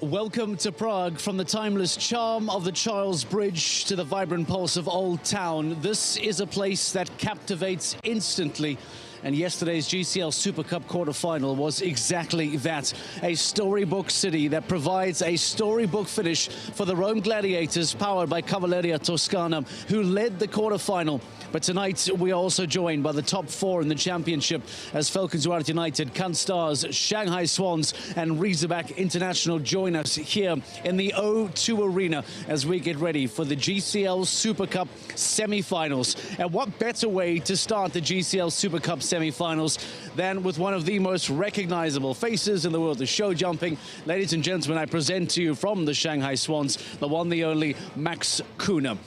Welcome to Prague. From the timeless charm of the Charles Bridge to the vibrant pulse of Old Town, this is a place that captivates instantly. And yesterday's GCL Super Cup quarterfinal was exactly that. A storybook city that provides a storybook finish for the Rome Gladiators, powered by Cavalleria Toscana, who led the quarterfinal. But tonight we are also joined by the top four in the championship as Falcons United, Kant Stars, Shanghai Swans and Riesenbeck International join us here in the O2 Arena as we get ready for the GCL Super Cup semi-finals. And what better way to start the GCL Super Cup semi-finals than with one of the most recognizable faces in the world of show jumping. Ladies and gentlemen, I present to you from the Shanghai Swans, the one, the only, Max Kühner.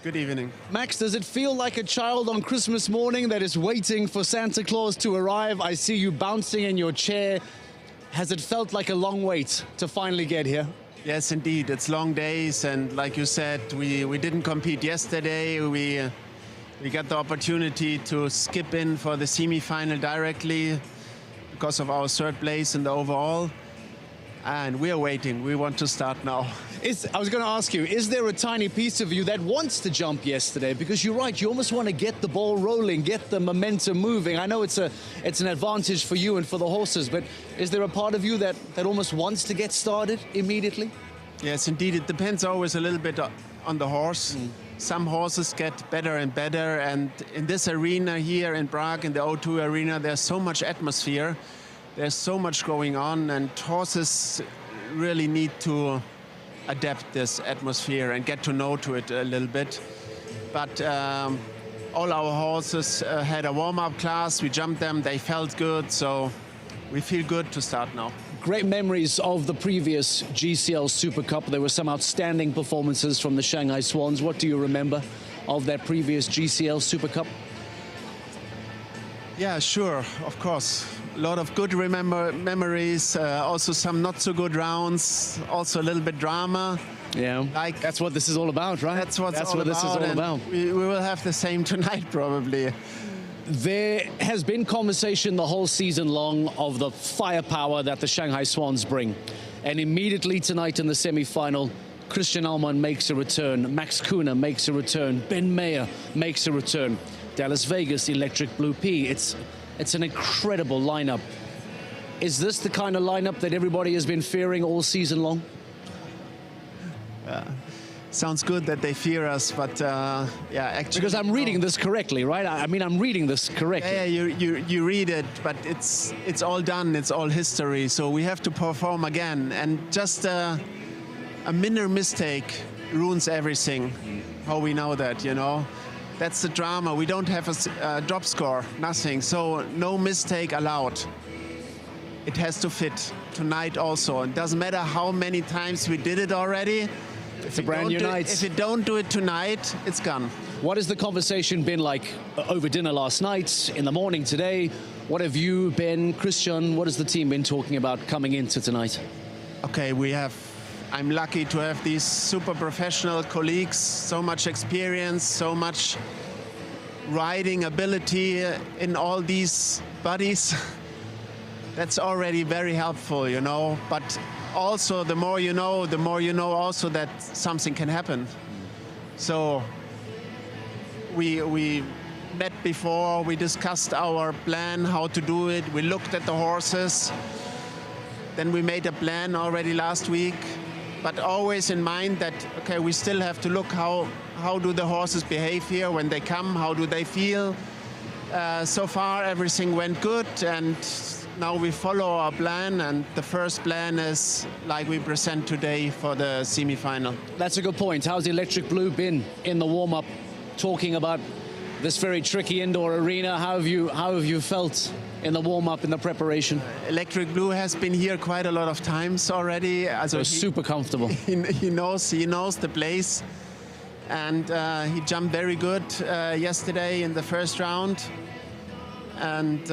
Good evening. Max, does it feel like a child on Christmas morning that is waiting for Santa Claus to arrive? I see you bouncing in your chair. Has it felt like a long wait to finally get here? Yes, indeed. It's long days, and like you said, we didn't compete yesterday. We got the opportunity to skip in for the semi-final directly because of our third place in the overall. And we are waiting. We want to start now. I was going to ask you, is there a tiny piece of you that wants to jump yesterday? Because you're right, you almost want to get the ball rolling, get the momentum moving. I know it's an advantage for you and for the horses, but is there a part of you that almost wants to get started immediately? Yes, indeed. It depends always a little bit on the horse. Some horses get better and better, and in this arena here in Prague, in the O2 Arena, there's so much atmosphere. There's so much going on, and horses really need to adapt this atmosphere and get to know to it a little bit. But all our horses had a warm-up class. We jumped them, they felt good, so we feel good to start now. Great memories of the previous GCL Super Cup. There were some outstanding performances from the Shanghai Swans. What do you remember of that previous GCL Super Cup? Yeah, sure, of course. A lot of good memories, also some not so good rounds, also a little bit drama. Yeah, that's what this is all about, right? That's what this is all about. We will have the same tonight, probably. There has been conversation the whole season long of the firepower that the Shanghai Swans bring. And immediately tonight in the semi-final, Christian Allman makes a return, Max Kühner makes a return, Ben Mayer makes a return. Dallas Vegas, Electric Blue P. It's an incredible lineup. Is this the kind of lineup that everybody has been fearing all season long? Sounds good that they fear us, but yeah, actually... Because I'm reading this correctly, right? I mean, I'm reading this correctly. Yeah, you read it, but it's all done, it's all history, so we have to perform again. And just a minor mistake ruins everything. How we know that, you know? That's the drama. We don't have a drop score, nothing. So no mistake allowed. It has to fit tonight also. It doesn't matter how many times we did it already. It's a brand new night. If you don't do it tonight, it's gone. What has the conversation been like over dinner last night, in the morning today? What have you, Ben, Christian, what has the team been talking about coming into tonight? Okay, I'm lucky to have these super professional colleagues, so much experience, so much riding ability in all these bodies. That's already very helpful, you know. But also, the more you know also that something can happen. So we met before, we discussed our plan, how to do it. We looked at the horses. Then we made a plan already last week. But always in mind that, okay, we still have to look how do the horses behave here when they come, how do they feel. So far everything went good, and now we follow our plan, and the first plan is like we present today for the semi-final. That's a good point. How's Electric Blue been in the warm-up, talking about this very tricky indoor arena? How have you felt in the warm-up, in the preparation? Electric Blue has been here quite a lot of times already. So super comfortable. He knows the place, and he jumped very good yesterday in the first round, and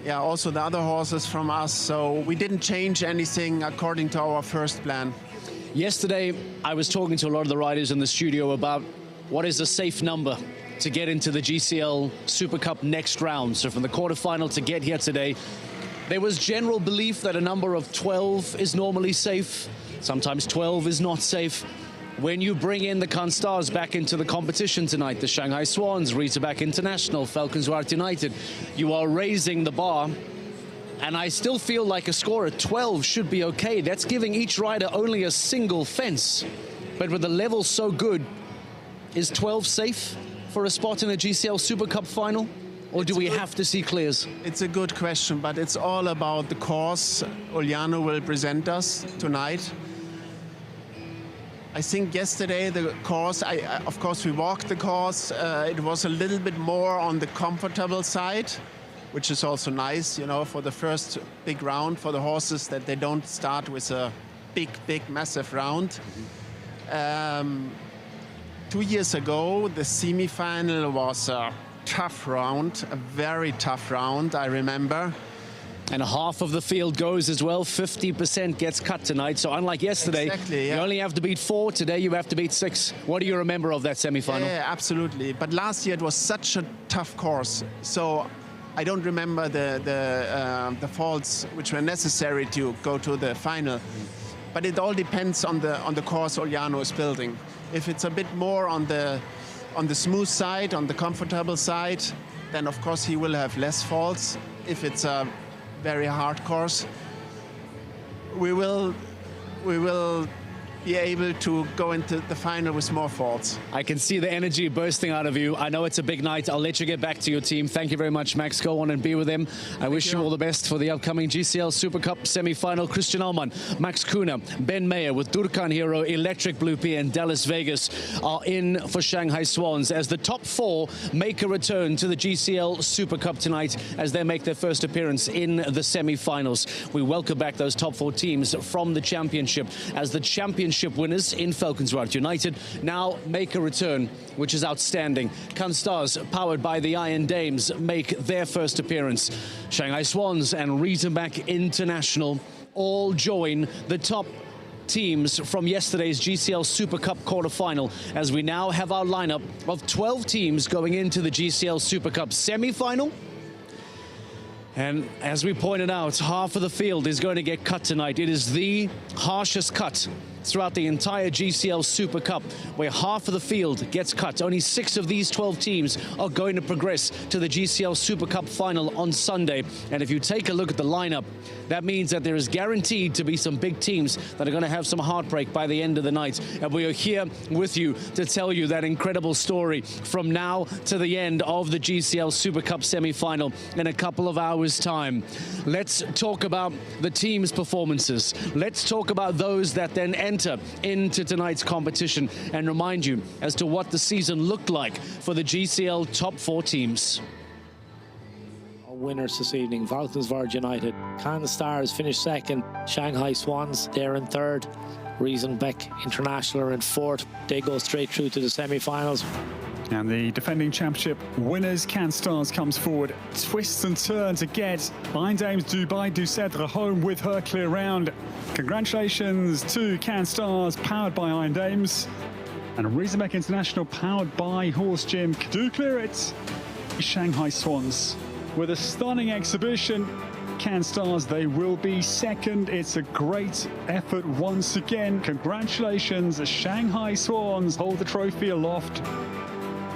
yeah, also the other horses from us. So we didn't change anything according to our first plan. Yesterday, I was talking to a lot of the riders in the studio about what is a safe number to get into the GCL Super Cup next round. So from the quarterfinal to get here today, there was general belief that a number of 12 is normally safe. Sometimes 12 is not safe. When you bring in the Canstars back into the competition tonight, the Shanghai Swans, Riesenbeck International, Falcons United, you are raising the bar. And I still feel like a score at 12 should be okay. That's giving each rider only a single fence. But with the level so good, is 12 safe for a spot in a GCL Super Cup final? Or do we have to see clears? It's a good question, but it's all about the course Uljano will present us tonight. I think yesterday the course, of course we walked the course, it was a little bit more on the comfortable side, which is also nice, you know, for the first big round for the horses, that they don't start with a big, massive round. 2 years ago, the semi-final was a tough round, a very tough round, I remember. And half of the field goes as well. 50% gets cut tonight. So unlike yesterday, exactly, yeah. You only have to beat 4. Today you have to beat 6. What do you remember of that semi-final? Yeah, absolutely. But last year it was such a tough course. So I don't remember the faults which were necessary to go to the final. But it all depends on the course Uljano is building. If it's a bit more on the smooth side, on the comfortable side, then of course he will have less faults. If it's a very hard course, we will be able to go into the final with more faults. I can see the energy bursting out of you. I know it's a big night. I'll let you get back to your team. Thank you very much, Max. Go on and be with them. I wish you all the best for the upcoming GCL Super Cup semi-final. Christian Allmann, Max Kühner, Ben Mayer with Durkan Hero, Electric Blue Pea and Dallas Vegas are in for Shanghai Swans as the top 4 make a return to the GCL Super Cup tonight as they make their first appearance in the semi-finals. We welcome back those top 4 teams from the championship as the championship winners in Falcons United now make a return, which is outstanding. Canstars, powered by the Iron Dames, make their first appearance. Shanghai Swans and Riesenbeck International all join the top teams from yesterday's GCL Super Cup quarterfinal as we now have our lineup of 12 teams going into the GCL Super Cup semi-final. And as we pointed out, half of the field is going to get cut tonight. It is the harshest cut throughout the entire GCL Super Cup, where half of the field gets cut. Only 6 of these 12 teams are going to progress to the GCL Super Cup final on Sunday. And if you take a look at the lineup, that means that there is guaranteed to be some big teams that are going to have some heartbreak by the end of the night. And we are here with you to tell you that incredible story from now to the end of the GCL Super Cup semi-final in a couple of hours' time. Let's talk about the team's performances. Let's talk about those that then enter into tonight's competition and remind you as to what the season looked like for the GCL top 4 teams. Our winners this evening: Falcons United, Canstars finished second, Shanghai Swans they're in third, Riesenbeck International are in fourth. They go straight through to the semi-finals. And the defending championship winners, Canstars, comes forward. Twists and turns again. Iron Dames Dubai Ducetre home with her clear round. Congratulations to Canstars, powered by Iron Dames. And Riesenbeck International, powered by Horse Gym. Do clear it. Shanghai Swans with a stunning exhibition. Canstars, they will be second. It's a great effort once again. Congratulations, Shanghai Swans hold the trophy aloft.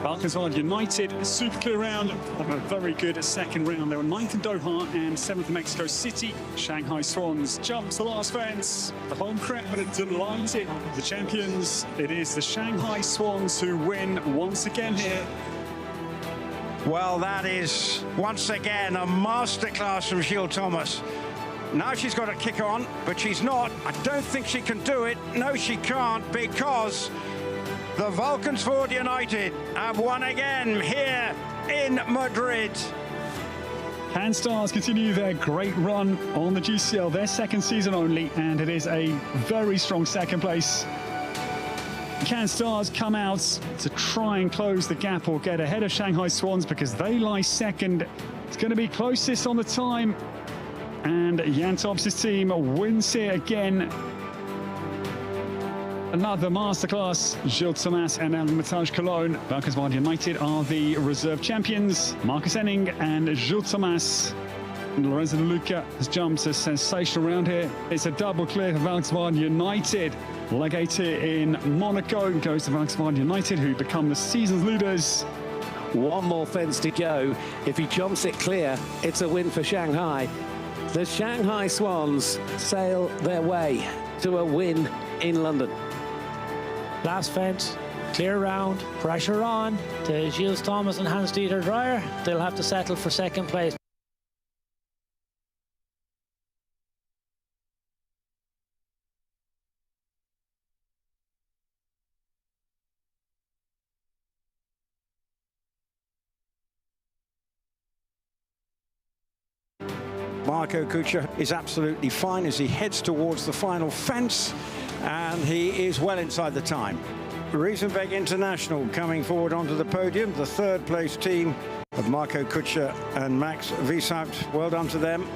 Falcons United, super clear round of a very good second round. They were 9th in Doha and 7th in Mexico City. Shanghai Swans jumps the last fence. The home crowd are delighted. The champions, it is the Shanghai Swans who win once again here. Well, that is once again a masterclass from Gilles Thomas. Now she's got to kick on, but she's not. I don't think she can do it. No, she can't, because the Valkenswaard United have won again here in Madrid. Canstars continue their great run on the GCL, their second season only, and it is a very strong second place. Canstars come out to try and close the gap or get ahead of Shanghai Swans because they lie second. It's going to be closest on the time, and Jan Tops' team wins here again. Another masterclass. Gilles Thomas and Hermitage Cologne. Falcons United are the reserve champions. Marcus Enning and Gilles Thomas Lorenzo De Luca has jumped a sensational round here. It's a double clear for Volkswagen United. Legator in Monaco goes to Volkswagen United, who become the season's leaders. One more fence to go. If he jumps it clear, it's a win for Shanghai. The Shanghai Swans sail their way to a win in London. Last fence, clear round, pressure on to Gilles Thomas and Hans-Dieter Dreyer. They'll have to settle for second place. Marco Kutscher is absolutely fine as he heads towards the final fence, and he is well inside the time. Riesenbeck International coming forward onto the podium, the third place team of Marco Kutscher and Max Wieshaupt. Well done to them.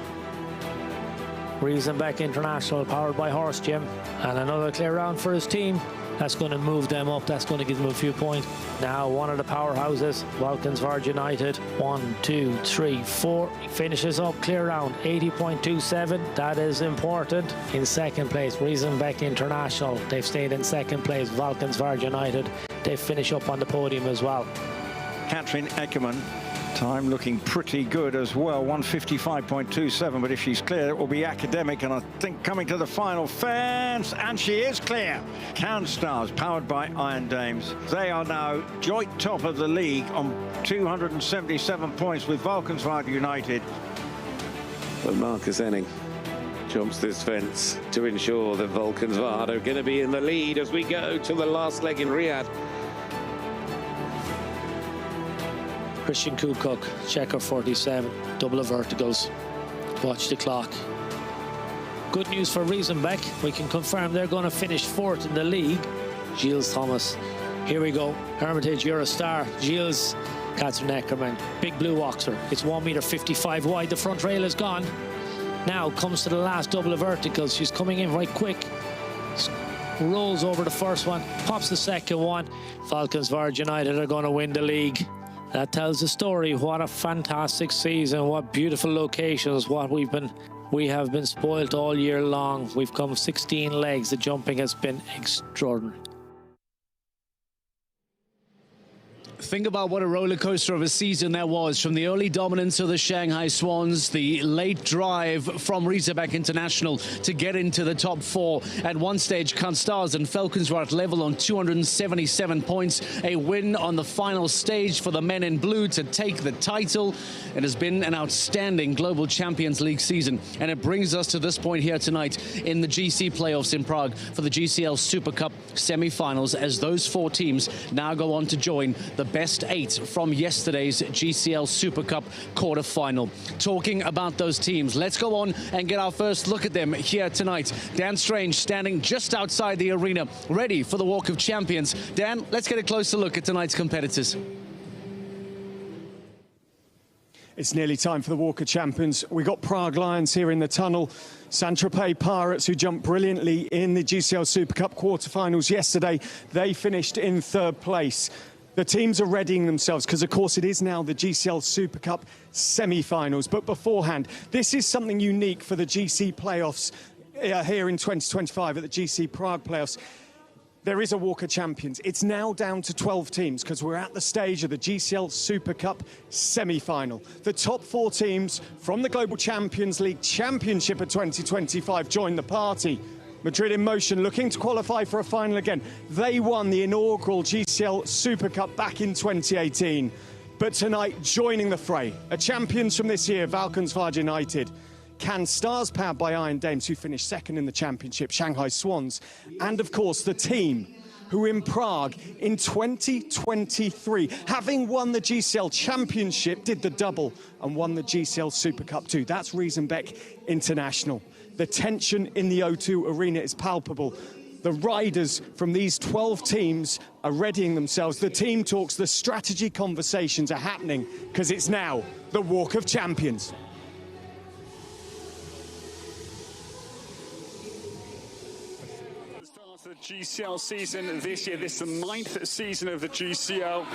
Riesenbeck International powered by Horse Jim, and another clear round for his team. That's going to move them up. That's going to give them a few points. Now one of the powerhouses, Valkenswaard United. 1, 2, 3, 4. Finishes up clear round, 80.27. That is important. In second place, Riesenbeck International. They've stayed in second place. Valkenswaard United. They finish up on the podium as well. Katrin Eckermann, time looking pretty good as well, 155.27, but if she's clear, it will be academic, and I think coming to the final fence, and she is clear. CanStars, powered by Iron Dames. They are now joint top of the league on 277 points with Valkenswaard United. But Marcus Enning jumps this fence to ensure that Valkenswaard are going to be in the lead as we go to the last leg in Riyadh. Christian Kukuk, checker 47, double of verticals. Watch the clock. Good news for Riesenbeck. We can confirm they're going to finish fourth in the league. Gilles Thomas. Here we go. Hermitage, you're a star. Gilles, Katrin Eckermann, big blue boxer. It's 1.55 wide. The front rail is gone. Now comes to the last double of verticals. She's coming in right quick. Rolls over the first one, pops the second one. Valkenswaard United are going to win the league. That tells the story. What a fantastic season. What beautiful locations. We have been spoiled all year long. We've come 16 legs. The jumping has been extraordinary. Think about what a roller coaster of a season that was, from the early dominance of the Shanghai Swans, the late drive from Riesenbeck International to get into the top four. At one stage, CanStars and Valkenswaard level on 277 points. A win on the final stage for the men in blue to take the title. It has been an outstanding Global Champions League season, and it brings us to this point here tonight in the GC playoffs in Prague for the GCL Super Cup semi-finals, as those four teams now go on to join the best 8 from yesterday's GCL Super Cup quarter-final. Talking about those teams, let's go on and get our first look at them here tonight. Dan Strange standing just outside the arena, ready for the Walk of Champions. Dan, let's get a closer look at tonight's competitors. It's nearly time for the Walk of Champions. We got Prague Lions here in the tunnel. Saint-Tropez Pirates, who jumped brilliantly in the GCL Super Cup quarterfinals yesterday. They finished in third place. The teams are readying themselves because, of course, it is now the GCL Super Cup semi-finals. But beforehand, this is something unique for the GC playoffs here in 2025 at the GC Prague playoffs. There is a Walk of Champions. It's now down to 12 teams because we're at the stage of the GCL Super Cup semi-final. The top 4 teams from the Global Champions League Championship of 2025 join the party. Madrid in motion, looking to qualify for a final again. They won the inaugural GCL Super Cup back in 2018. But tonight, joining the fray, a champions from this year, Valkenswaard United. CanStars, powered by Iron Dames, who finished second in the championship, Shanghai Swans. And, of course, the team who in Prague in 2023, having won the GCL Championship, did the double and won the GCL Super Cup too. That's Riesenbeck International. The tension in the O2 arena is palpable. The riders from these 12 teams are readying themselves. The team talks, the strategy conversations are happening because it's now the Walk of Champions. GCL season this year. This is the 9th season of the GCL.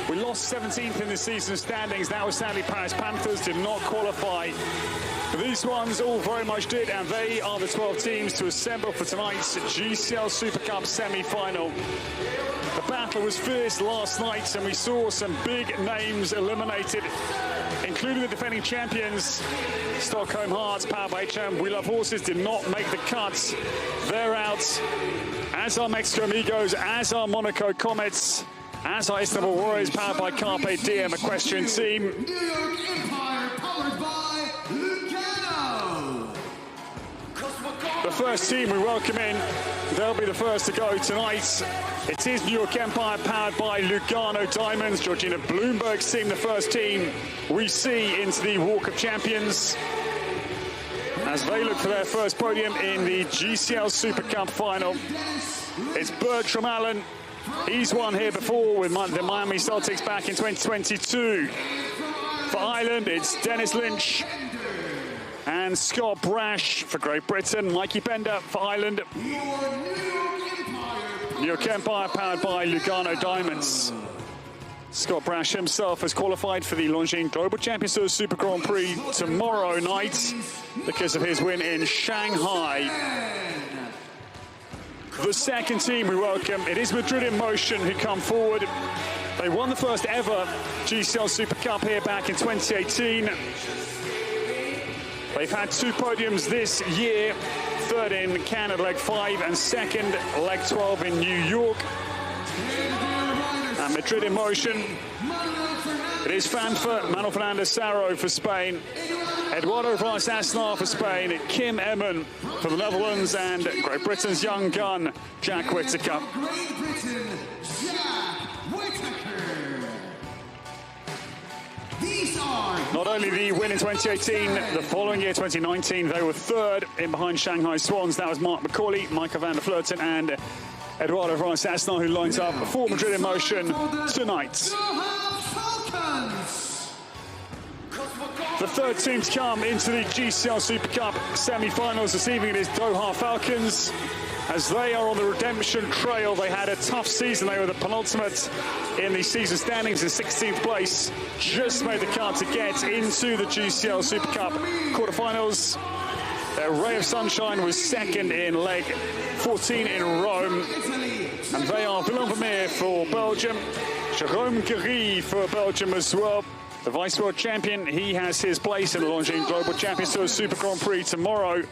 We lost 17th in the season standings. That was sadly Paris Panthers did not qualify These ones all very much did, and they are the 12 teams to assemble for tonight's GCL Super Cup semi-final. The battle was fierce last night, and we saw some big names eliminated, including the defending champions. Stockholm Hearts, powered by HM We Love Horses, did not make the cuts. They're out, as are Mexico Amigos, as are Monaco Comets, as are Istanbul Warriors, powered by Carpe Diem Equestrian Team. New York Empire, powered by Lugano. The first team we welcome in, they'll be the first to go tonight. It is New York Empire, powered by Lugano Diamonds. Georgina Bloomberg's team, the first team we see into the Walk of Champions, as they look for their first podium in the GCL Super Cup final. It's Bertram Allen. He's won here before with the Miami Celtics back in 2022. For Ireland, it's Dennis Lynch and Scott Brash. For Great Britain, Mikey Bender for Ireland. New York Empire, powered by Lugano Diamonds. Scott Brash himself has qualified for the Longines Global Champions Tour Super Grand Prix tomorrow night because of his win in Shanghai. The second team we welcome, it is Madrid in Motion who come forward. They won the first ever GCL Super Cup here back in 2018. They've had 2 podiums this year, third in Canada leg 5 and second leg 12 in New York. And Madrid in Motion, it is Fanfa, Manuel Fernandez Sarro for Spain, Eduardo Vaz Asnar for Spain, Kim Emmen for the Netherlands, and Great Britain's young gun, Jack Whittaker. Great Britain, Jack Whittaker. These are Not only the win in 2018, the following year, 2019, they were third in behind Shanghai Swans. That was Mark McCauley, Michael van der Vleuten, and Eduardo Vaz Asnar, who lines up for Madrid in Motion tonight. The third team to come into the GCL Super Cup semi-finals this evening, it is Doha Falcons. As they are on the redemption trail, they had a tough season. They were the penultimate in the season standings in 16th place. Just made the cut to get into the GCL Super Cup quarterfinals. Their ray of sunshine was second in leg 14 in Rome. And they are Willem Vermeer for Belgium, Jérôme Guéry for Belgium as well. The Vice World Champion, he has his place in the Longines Global Champions Tour Super Grand Prix tomorrow.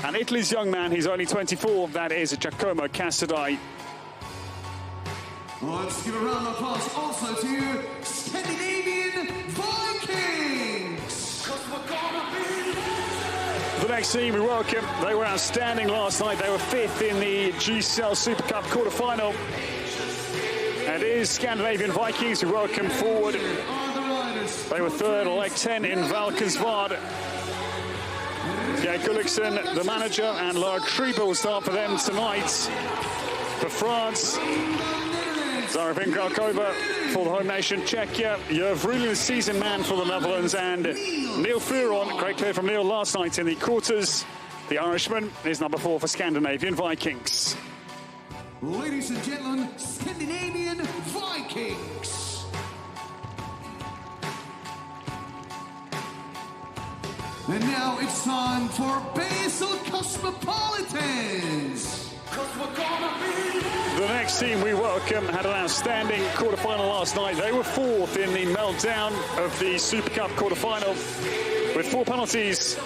And Italy's young man, he's only 24, that is Giacomo Cassadei. Let's give a round of applause also to Scandinavian Vikings. The next team we welcome, they were outstanding last night. They were 5th in the GCL Super Cup quarterfinal. And it is Scandinavian Vikings who welcome forward. They were third, leg 10 in Valkenswaard. Geir Gulliksen, the manager, and Lara Triebe will start for them tonight. For France, Zara Vingralkova for the home nation, Czechia. Jurv Rulin, the season man for the Netherlands, and Neil Furon, great clear from Neil last night in the quarters. The Irishman is number 4 for Scandinavian Vikings. Ladies and gentlemen, Scandinavian Vikings. And now it's time for Basel Cosmopolitans. The next team we welcome had an outstanding quarterfinal last night. They were 4th in the meltdown of the Super Cup quarterfinal with 4 penalties.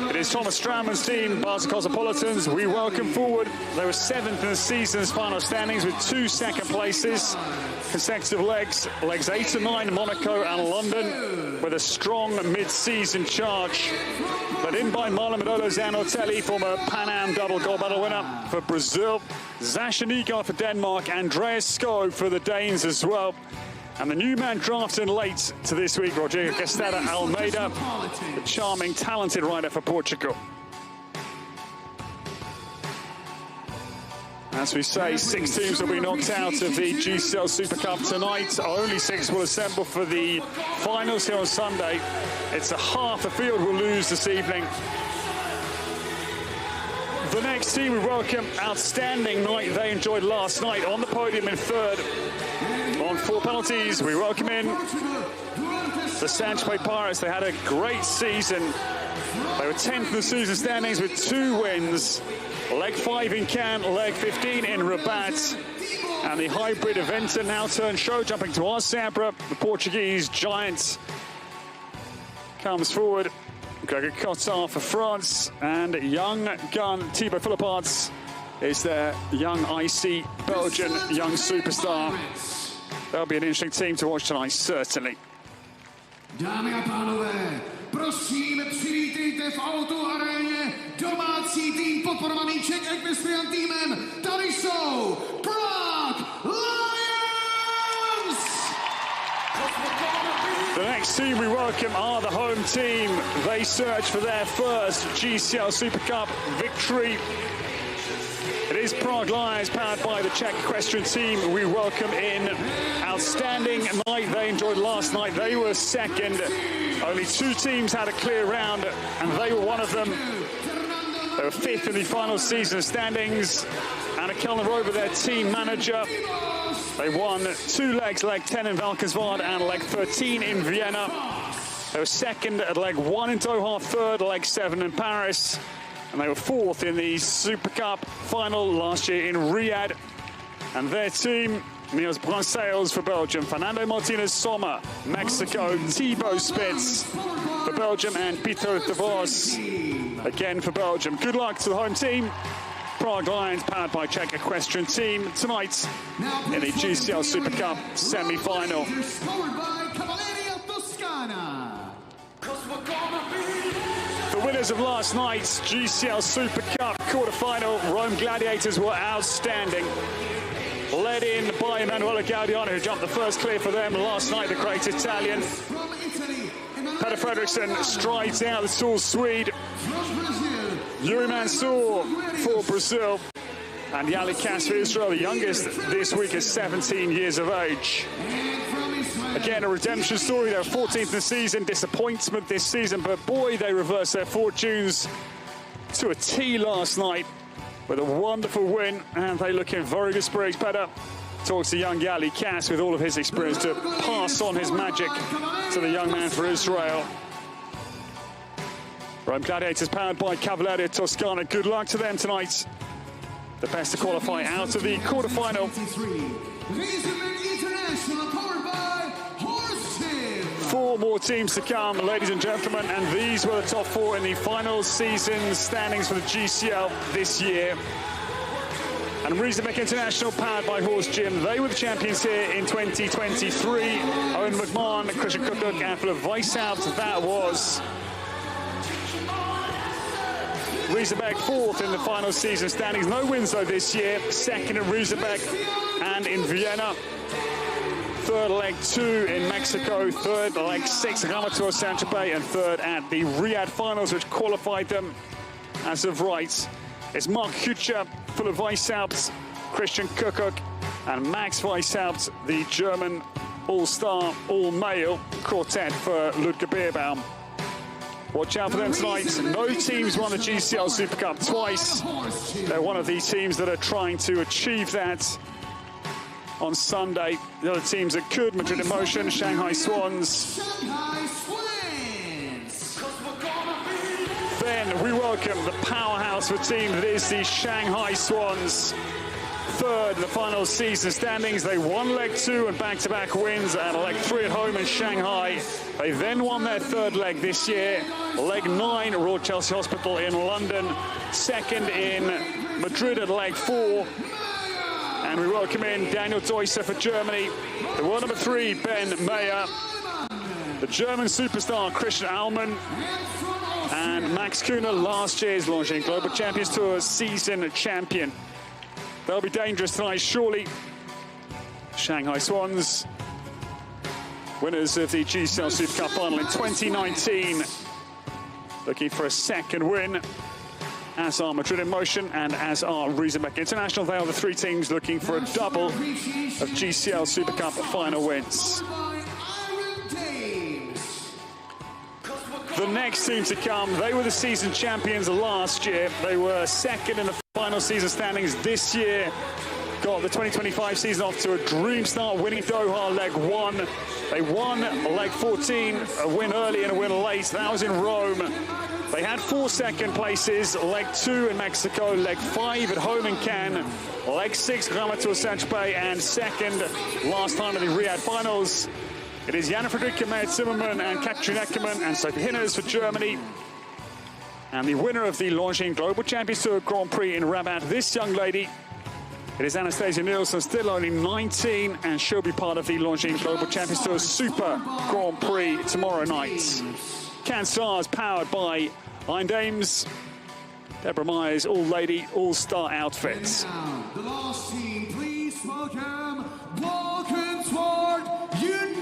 It is Thomas Strauman's team, Basel Cosmopolitans. We welcome forward. They were 7th in the season's final standings with 2 second places. Consecutive legs 8 and 9, Monaco and London, with a strong mid-season charge. Led in by Marlon Medolo, Zanotelli, former Pan Am double gold medal winner for Brazil. Zasha Nygaard for Denmark, Andreas Skov for the Danes as well. And the new man drafted late to this week, Rodrigo Castella Almeida, the charming, talented rider for Portugal. As we say, 6 teams will be knocked out of the GCL Super Cup tonight. Only 6 will assemble for the finals here on Sunday. It's a half the field will lose this evening. The next team we welcome, outstanding night they enjoyed last night on the podium in third. On 4 penalties, we welcome in the Saint-Tropez Pirates. They had a great season. They were 10th in the season standings with 2 wins. Leg 5 in Cannes, leg 15 in Rabat. And the hybrid eventer now turned show, jumping to our Sabra. The Portuguese giant comes forward. Gregor Cotard for France, and young gun Thibaut Philipparts is their young IC Belgian young superstar. That'll be an interesting team to watch tonight, certainly. Dámy a pánové, prosím, přivítejte v autoaréně domácí tým podporovaný Czech Equestrian týmem. Tady jsou Prague Lions! The next team we welcome are the home team. They search for their first GCL Super Cup victory. It is Prague Lions, powered by the Czech equestrian team. We welcome in. Outstanding night they enjoyed last night. They were second. Only 2 teams had a clear round, and they were one of them. They were 5th in the final season standings. Anna Kellner-Rover, their team manager. They won 2 legs, leg 10 in Valkenswaard and leg 13 in Vienna. They were second at leg 1 in Doha, third leg 7 in Paris. And they were 4th in the Super Cup final last year in Riyadh. And their team, Niels Brunsales for Belgium, Fernando Martinez Sommer, Mexico, Thibaut Spitz for Belgium, and Peter de Vos again for Belgium. Good luck to the home team. Prague Lions, powered by Czech equestrian team, tonight in the GCL Super Cup semi-final. The winners of last night's GCL Super Cup quarter-final, Rome Gladiators, were outstanding. Led in by Emanuele Gaudiano, who jumped the first clear for them last night, the great Italian. Peter Fredriksson strides out, the tall Swede. Yuri Mansour for Brazil, and Yali Kass for Israel, the youngest this week is 17 years of age. Again, a redemption story. They were 14th in the season, disappointment this season, but boy, they reversed their fortunes to a T last night with a wonderful win, and they look in very good spirits. Peter talks to young Yali Kass with all of his experience to pass on his magic to the young man for Israel. Rome Gladiators, powered by Cavalleria Toscana. Good luck to them tonight. The best to qualify out of the quarterfinal. Riesenbeck International, powered by Horse Team. 4 more teams to come, ladies and gentlemen, and these were the top 4 in the final season standings for the GCL this year. And Riesenbeck International, powered by Horse Gym, they were the champions here in 2023. Owen McMahon, Christian Cook, and Philip Weishaupt, that was. Riesenbeck 4th in the final season standings. No wins though this year. 2nd in Riesenbeck and in Vienna. 3rd leg 2 in Mexico. 3rd leg 6 Ramator Saint-Tropez, and 3rd at the Riyadh finals, which qualified them as of right. It's Mark Kutscher, Philip Weishaupt, Christian Kuckuck, and Max Weishaupt, the German all-star, all-male quartet for Ludger Beerbaum. Watch out for them tonight. No teams won the GCL Super Cup twice. They're one of the teams that are trying to achieve that on Sunday. The other teams that could: Madrid in Motion, Shanghai Swans. Then we welcome the powerhouse of a team that is the Shanghai Swans. 3rd in the final season standings. They won leg 2 and back-to-back wins at leg 3 at home in Shanghai. They then won their 3rd leg this year, leg 9 at Royal Chelsea Hospital in London, 2nd in Madrid at leg 4. And we welcome in Daniel Deusser for Germany, the world number 3 Ben Mayer, the German superstar Christian Aumann, and Max Kühner, last year's Longines Global Champions Tour season champion. They'll be dangerous tonight, surely. Shanghai Swans, winners of the GCL Super Cup final in 2019, looking for a 2nd win, as are Madrid in Motion and as are Riesenbeck International. They are the 3 teams looking for a double of GCL Super Cup final wins. the next team to come. They were the season champions last year. They were second in the final season standings this year. Got the 2025 season off to a dream start, winning Doha leg 1. They won leg 14, a win early and a win late. That was in Rome. They had 4 second places, leg 2 in Mexico, leg 5 at home in Cannes, leg 6 Ramator Saint-Tropez, and second last time in the Riyadh finals. It is Jana Friederike Meyer-Zimmermann and Katrin Eckermann and Sophie Hinners for Germany. And the winner of the Longines Global Champions Tour Grand Prix in Rabat, this young lady, it is Anastasia Nielsen, still only 19, and she'll be part of the Longines Global Champions Tour Super Grand Prix tomorrow night. Cannes Stars powered by Iron Dames, Deborah Myers, all-lady, all-star outfits. The last team, please welcome Valkenswaard United!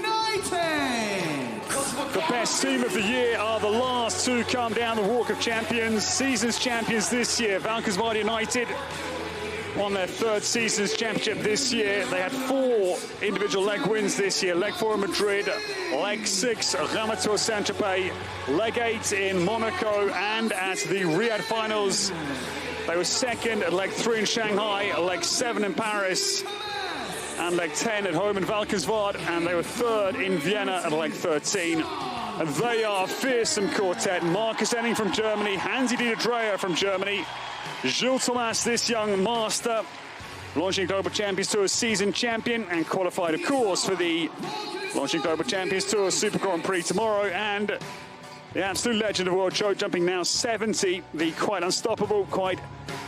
The best team of the year are the last to come down the Walk of Champions. Seasons champions this year, Valkenswaard United won their 3rd seasons championship this year. They had 4 individual leg wins this year. Leg 4 in Madrid, leg 6 Ramator Saint-Tropez, leg 8 in Monaco, and at the Riyadh finals, they were second at leg 3 in Shanghai, leg 7 in Paris, and leg 10 at home in Valkenswaard, and they were 3rd in Vienna at leg 13. And they are a fearsome quartet. Markus Enning from Germany, Hansi-Dieter Dreyer from Germany, Jules Thomas, this young master, Longines Global Champions Tour season champion and qualified, of course, for the Longines Global Champions Tour Super Grand Prix tomorrow. And the absolute legend of world choke jumping now 70, the quite unstoppable, quite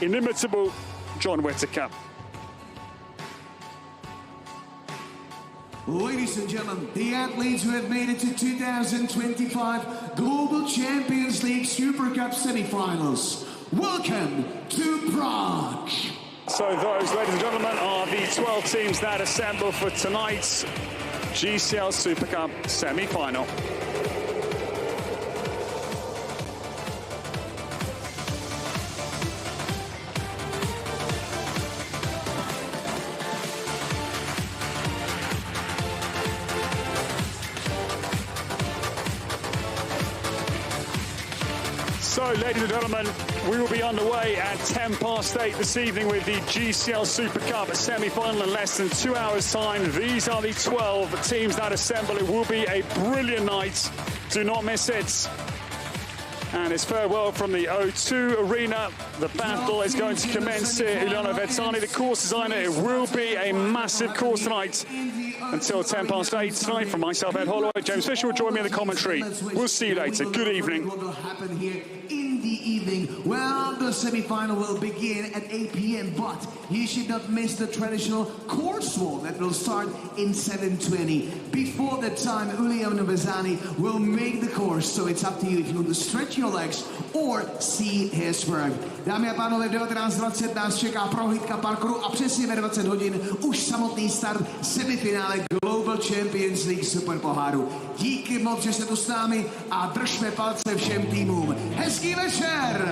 inimitable John Whittaker. Ladies and gentlemen, the athletes who have made it to 2025 Global Champions League Super Cup semifinals. Welcome to Prague. So those, ladies and gentlemen, are the 12 teams that assemble for tonight's GCL Super Cup semi-final. So, ladies and gentlemen, we will be underway at 8:10 this evening with the GCL Super Cup semi-final in less than 2 hours' time. These are the 12 teams that assemble. It will be a brilliant night. Do not miss it. And it's farewell from the O2 Arena. The battle is going to commence here. Uliana Versani, the course designer. It will be a massive course tonight until 8:10 tonight. From myself, Ed Holloway, James Fisher will join me in the commentary. We'll see you later. Good evening. What will happen here in the evening? Well, the semi-final will begin at 8 p.m. But you should not miss the traditional course walk that will start in 7:20. Before that time, Uliana Versani will make the course. So it's up to you if you want to stretch your legs or see his work. Dámy a pánové, v 19:20 nás čeká prohlídka parkouru a přesně ve 20 hodin už samotný start semifinále Global Champions League Super poháru. Díky moc, že jste tu s námi a držme palce všem týmům. Hezký večer!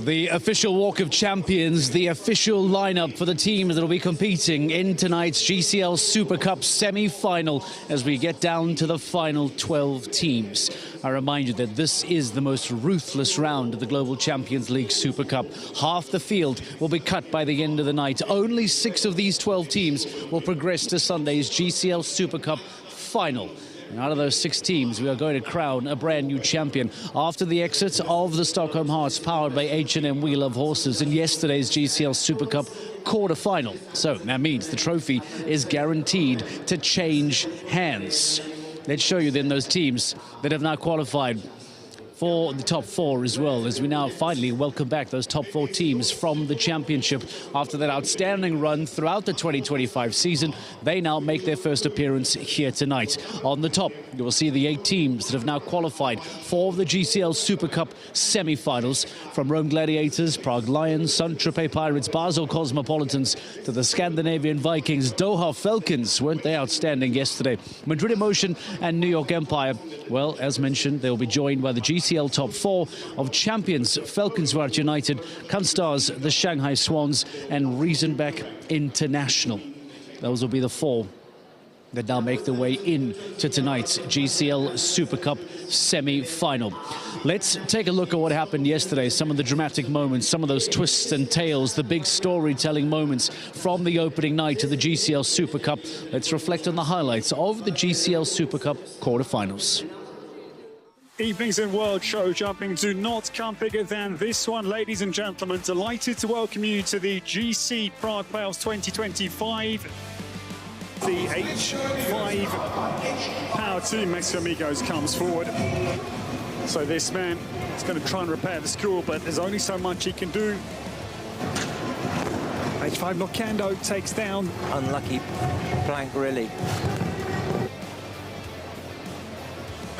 The official Walk of Champions, the official lineup for the teams that will be competing in tonight's GCL Super Cup semi-final as we get down to the final 12 teams. I remind you that this is the most ruthless round of the Global Champions League Super Cup. Half the field will be cut by the end of the night. Only 6 of these 12 teams will progress to Sunday's GCL Super Cup final. And out of those 6 teams, we are going to crown a brand new champion after the exit of the Stockholm Hearts, powered by H&M We Love Horses, in yesterday's GCL Super Cup quarter-final. So that means the trophy is guaranteed to change hands. Let's show you then those teams that have now qualified for the top 4 as well, as we now finally welcome back those top 4 teams from the championship. After that outstanding run throughout the 2025 season, they now make their first appearance here tonight. On the top, you will see the 8 teams that have now qualified for the GCL Super Cup semi-finals, from Rome Gladiators, Prague Lions, Saint-Tropez Pirates, Basel Cosmopolitans, to the Scandinavian Vikings, Doha Falcons. Weren't they outstanding yesterday? Madrid Emotion and New York Empire. Well, as mentioned, they will be joined by the GCL top 4 of champions Falkenswart United, Kunstars, the Shanghai Swans, and Riesenbeck International. Those will be the 4 that now make their way in to tonight's GCL Super Cup semi-final. Let's take a look at what happened yesterday, some of the dramatic moments, some of those twists and tales, the big storytelling moments from the opening night to the GCL Super Cup. Let's reflect on the highlights of the GCL Super Cup quarterfinals. Evenings in World Show Jumping do not come bigger than this one. Ladies and gentlemen, delighted to welcome you to the GC Prague Playoffs 2025. The H5 Power Team, Max Kühner, comes forward. So this man is going to try and repair the score, but there's only so much he can do. H5 Nokando takes down. Unlucky plank, really.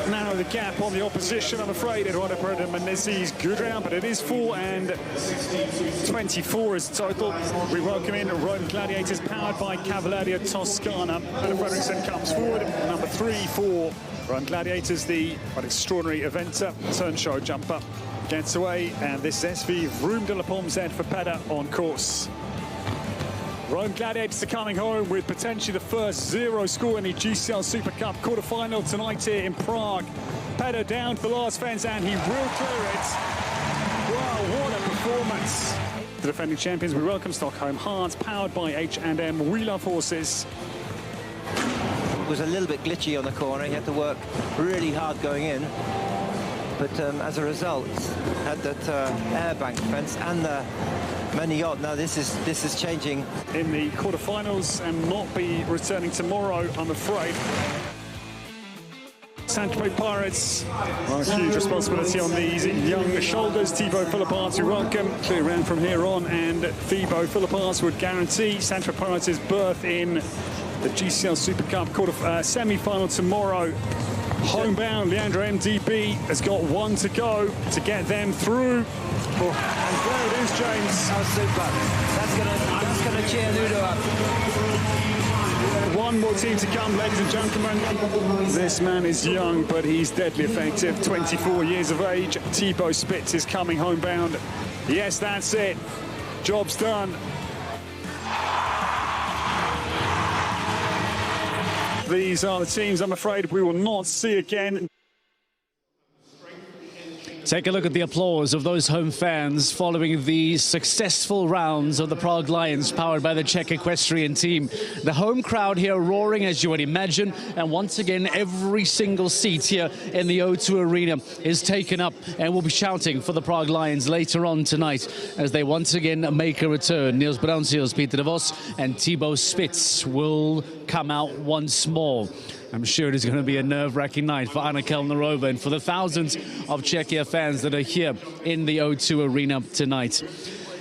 Narrow the gap on the opposition, I'm afraid. Eduardo Pereira Menezes good round, but it is 4-24 is total. We welcome in Rome Gladiators, powered by Cavalleria Toscana. Anna Fredriksson comes forward, number 3 for Rome Gladiators, the extraordinary eventer, turn show jumper, gets away, and this is SV Vroom de la Pomme Z for Peda on course. Rome Gladiators are coming home with potentially the first 0 score in the GCL Super Cup quarter-final tonight here in Prague. Peda down to the last fence, and he will clear it. Wow, what a performance. The defending champions, we welcome Stockholm Hearts, powered by H&M We Love Horses. It was a little bit glitchy on the corner. He had to work really hard going in. But as a result, had that airbank fence and the Maniot. Now this is changing. In the quarterfinals and not be returning tomorrow, I'm afraid. Saint-Tropez Pirates, a huge responsibility on these young shoulders. Thibaut Philipparts, we welcome. Clear round from here on, and Thibaut Philipparts would guarantee Saint-Tropez Pirates' berth in the GCL Super Cup semi-final tomorrow. Homebound, Leandro MDB has got 1 to go to get them through. And there it is, James. Oh, super. That's gonna cheer Ludo up. 1 more team to come, ladies and gentlemen. This man is young, but he's deadly effective. 24 years of age. Thibaut Spitz is coming homebound. Yes, that's it. Job's done. These are the teams I'm afraid we will not see again. Take a look at the applause of those home fans following the successful rounds of the Prague Lions, powered by the Czech equestrian team. The home crowd here roaring, as you would imagine, and once again every single seat here in the O2 Arena is taken up, and will be shouting for the Prague Lions later on tonight as they once again make a return. Niels Braunsiels, Peter de Vos and Thibaut Spitz will come out once more. I'm sure it is going to be a nerve-wracking night for Anna Kelnerova and for the thousands of Czechia fans that are here in the O2 Arena tonight.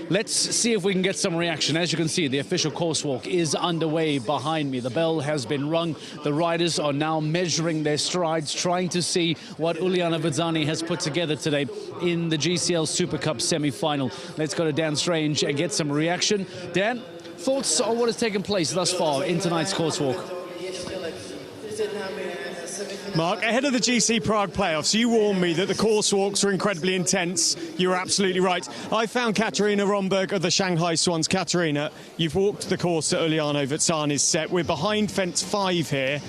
Let's see if we can get some reaction. As you can see, the official course walk is underway behind me. The bell has been rung. The riders are now measuring their strides, trying to see what Uliana Vidzani has put together today in the GCL Super Cup semi-final. Let's go to Dan Strange and get some reaction. Dan, thoughts on what has taken place thus far in tonight's course walk? Mark, ahead of the GC Prague playoffs, you warned me that the course walks are incredibly intense. You were absolutely right. I found Katarina Romberg of the Shanghai Swans. Katarina, you've walked the course at Uliana Vitsani's set. We're behind fence 5 here.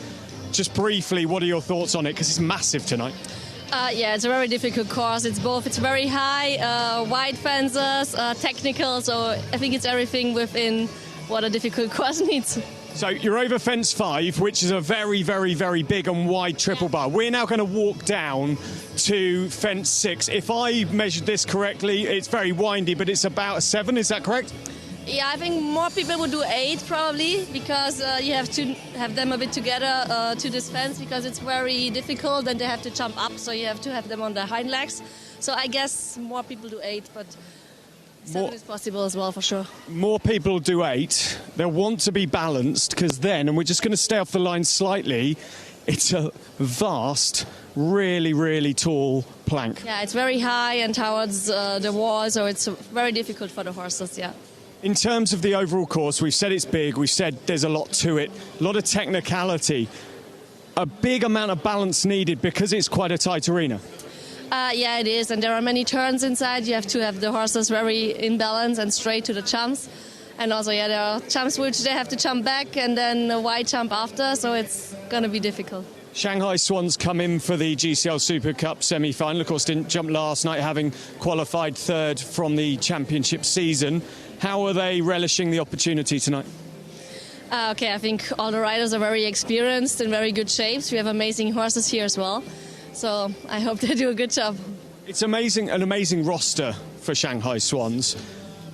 Just briefly, what are your thoughts on it? Because it's massive tonight. Yeah, it's a very difficult course. It's very high, wide fences, technical, so I think it's everything within what a difficult course needs. So you're over fence 5, which is a very, very, very big and wide triple bar. We're now going to walk down to fence 6. If I measured this correctly, it's very windy, but it's about a 7, is that correct? Yeah, I think more people would do 8 probably, because you have to have them a bit together to this fence, because it's very difficult and they have to jump up, so you have to have them on their hind legs. So I guess more people do 8, but 7 is possible as well, for sure. More people do 8. They'll want to be balanced, because then, and we're just going to stay off the line slightly, it's a vast, really, really tall plank. Yeah, it's very high and towards the wall, so it's very difficult for the horses, yeah. In terms of the overall course, we've said it's big, we've said there's a lot to it, a lot of technicality, a big amount of balance needed because it's quite a tight arena. Yeah, it is, and there are many turns inside. You have to have the horses very in balance and straight to the jumps. And also, yeah, there are jumps which they have to jump back and then a wide jump after, so it's going to be difficult. Shanghai Swans come in for the GCL Super Cup semi-final. Of course, didn't jump last night, having qualified 3rd from the championship season. How are they relishing the opportunity tonight? Okay, I think all the riders are very experienced in very good shapes. We have amazing horses here as well, so I hope they do a good job. It's amazing, an amazing roster for Shanghai Swans.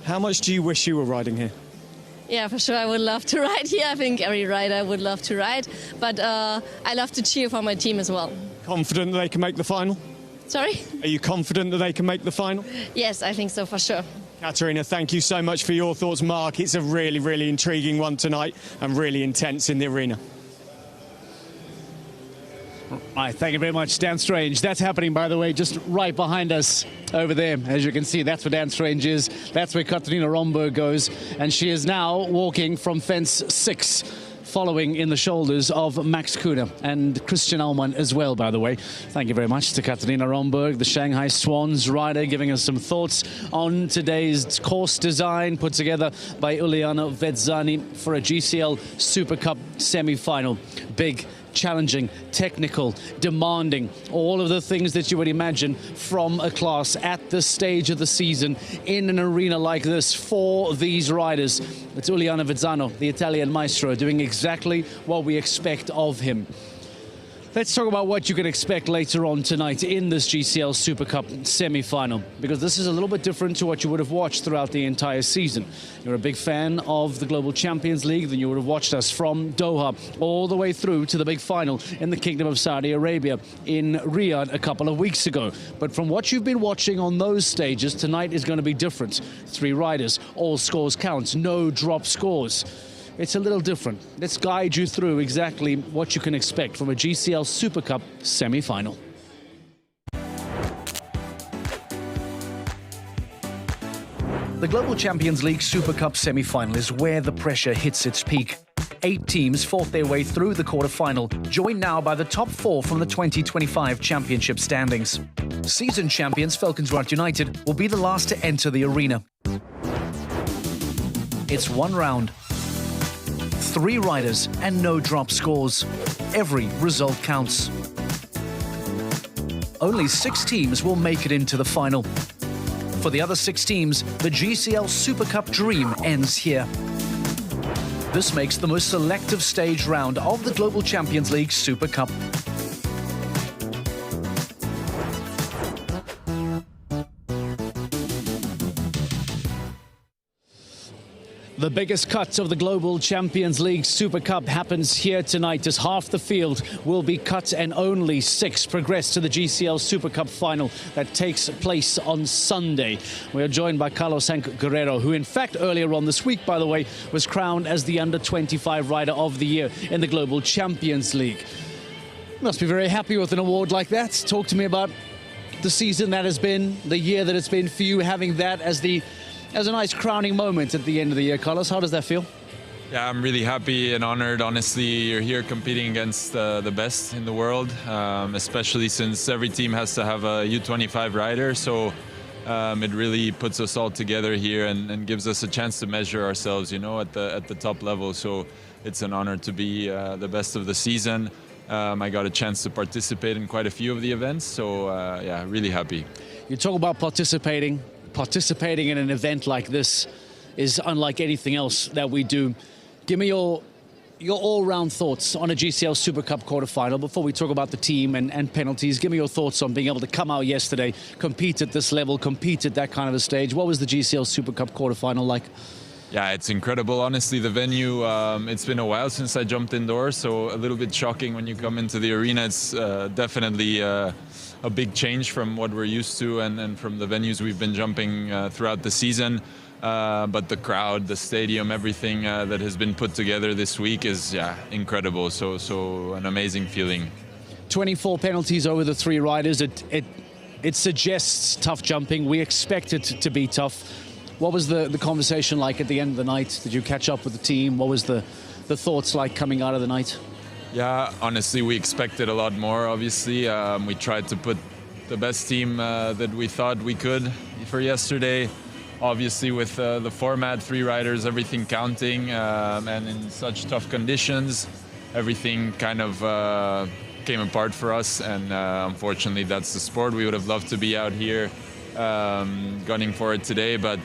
How much do you wish you were riding here? Yeah, for sure, I would love to ride here. I think every rider would love to ride, but I love to cheer for my team as well. Confident that they can make the final? Sorry? Are you confident that they can make the final? Yes, I think so, for sure. Katarina, thank you so much for your thoughts. Mark, it's a really, really intriguing one tonight and really intense in the arena. Right, thank you very much, Dan Strange. That's happening, by the way, just right behind us over there. As you can see, that's where Dan Strange is. That's where Katarina Romberg goes. And she is now walking from fence 6, following in the shoulders of Max Kühner and Christian Aumann as well, by the way. Thank you very much to Katarina Romberg, the Shanghai Swans rider, giving us some thoughts on today's course design put together by Uliana Vitsani for a GCL Super Cup semi-final. Big, challenging, technical, demanding, all of the things that you would imagine from a class at this stage of the season in an arena like this for these riders. It's Uliana Vitsani, the Italian maestro, doing exactly what we expect of him. Let's talk about what you can expect later on tonight in this GCL Super Cup semi-final, because this is a little bit different to what you would have watched throughout the entire season. You're a big fan of the Global Champions League, then you would have watched us from Doha all the way through to the big final in the Kingdom of Saudi Arabia in Riyadh a couple of weeks ago. But from what you've been watching on those stages, tonight is going to be different. 3 riders, all scores count, no drop scores. It's a little different. Let's guide you through exactly what you can expect from a GCL Super Cup semi-final. The Global Champions League Super Cup semi-final is where the pressure hits its peak. 8 teams fought their way through the quarterfinal, joined now by the top 4 from the 2025 championship standings. Season champions Falkensrud United will be the last to enter the arena. It's 1 round, 3 riders and no drop scores. Every result counts. Only 6 teams will make it into the final. For the other 6 teams, the GCL Super Cup dream ends here. This makes the most selective stage round of the Global Champions League Super Cup. The biggest cut of the Global Champions League Super Cup happens here tonight, as half the field will be cut and only 6 progress to the GCL Super Cup final that takes place on Sunday. We are joined by Carlos Guerrero, who in fact earlier on this week, by the way, was crowned as the Under-25 Rider of the Year in the Global Champions League. Must be very happy with an award like that. Talk to me about the season that has been, the year that it's been for you, having that as a nice crowning moment at the end of the year. Carlos, how does that feel? Yeah, I'm really happy and honored. Honestly, you're here competing against the best in the world, especially since every team has to have a U25 rider. So it really puts us all together here and gives us a chance to measure ourselves, you know, at the top level. So it's an honor to be the best of the season. I got a chance to participate in quite a few of the events. So yeah, really happy. You talk about participating in an event like this is unlike anything else that we do. Give me your all-round thoughts on a GCL Super Cup quarterfinal. Before we talk about the team and penalties, give me your thoughts on being able to come out yesterday, compete at this level, compete at that kind of a stage. What was the GCL Super Cup quarterfinal like? Yeah, it's incredible. Honestly, the venue, it's been a while since I jumped indoors, so a little bit shocking when you come into the arena. It's definitely a big change from what we're used to and from the venues we've been jumping throughout the season. But the crowd, the stadium, everything that has been put together this week is incredible. So an amazing feeling. 24 penalties over the 3 riders. It suggests tough jumping. We expect it to be tough. What was the conversation like at the end of the night? Did you catch up with the team? What was the thoughts like coming out of the night? Yeah, honestly, we expected a lot more, obviously. We tried to put the best team that we thought we could for yesterday. Obviously, with the format, 3 riders, everything counting, and in such tough conditions, everything kind of came apart for us. And unfortunately, that's the sport. We would have loved to be out here gunning for it today, but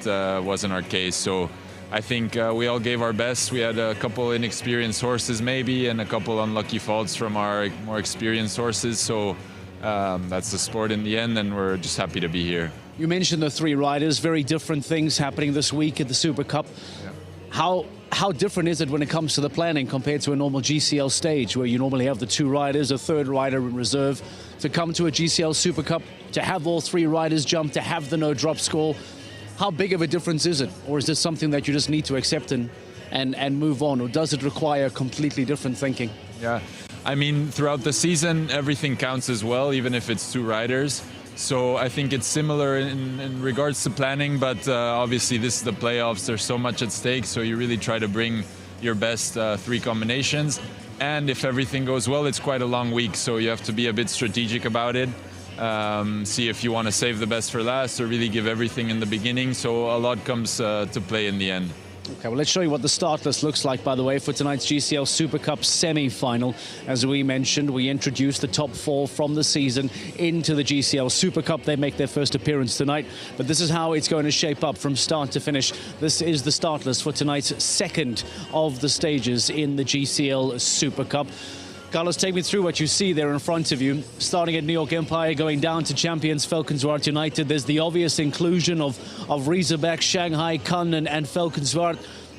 wasn't our case. So I think we all gave our best. We had a couple inexperienced horses maybe, and a couple unlucky faults from our more experienced horses. So that's the sport in the end, and we're just happy to be here. You mentioned the 3 riders, very different things happening this week at the Super Cup. Yeah. How different is it when it comes to the planning compared to a normal GCL stage where you normally have the 2 riders, a 3rd rider in reserve? To come to a GCL Super Cup, to have all 3 riders jump, to have the no drop score, how big of a difference is it? Or is this something that you just need to accept and move on? Or does it require completely different thinking? Yeah, I mean, throughout the season, everything counts as well, even if it's 2 riders. So I think it's similar in regards to planning, but obviously this is the playoffs. There's so much at stake, so you really try to bring your best 3 combinations. And if everything goes well, it's quite a long week, so you have to be a bit strategic about it. See if you want to save the best for last or really give everything in the beginning. So a lot comes to play in the end. Okay, well, let's show you what the start list looks like, by the way, for tonight's GCL Super Cup semi-final. As we mentioned, we introduced the top 4 from the season into the GCL Super Cup. They make their first appearance tonight, but this is how it's going to shape up from start to finish. This is the start list for tonight's 2nd of the stages in the GCL Super Cup. Carlos, take me through what you see there in front of you. Starting at New York Empire, going down to champions Falkenswaard United. There's the obvious inclusion of Riesenbeck, Shanghai, Cannes and Falkenswaard.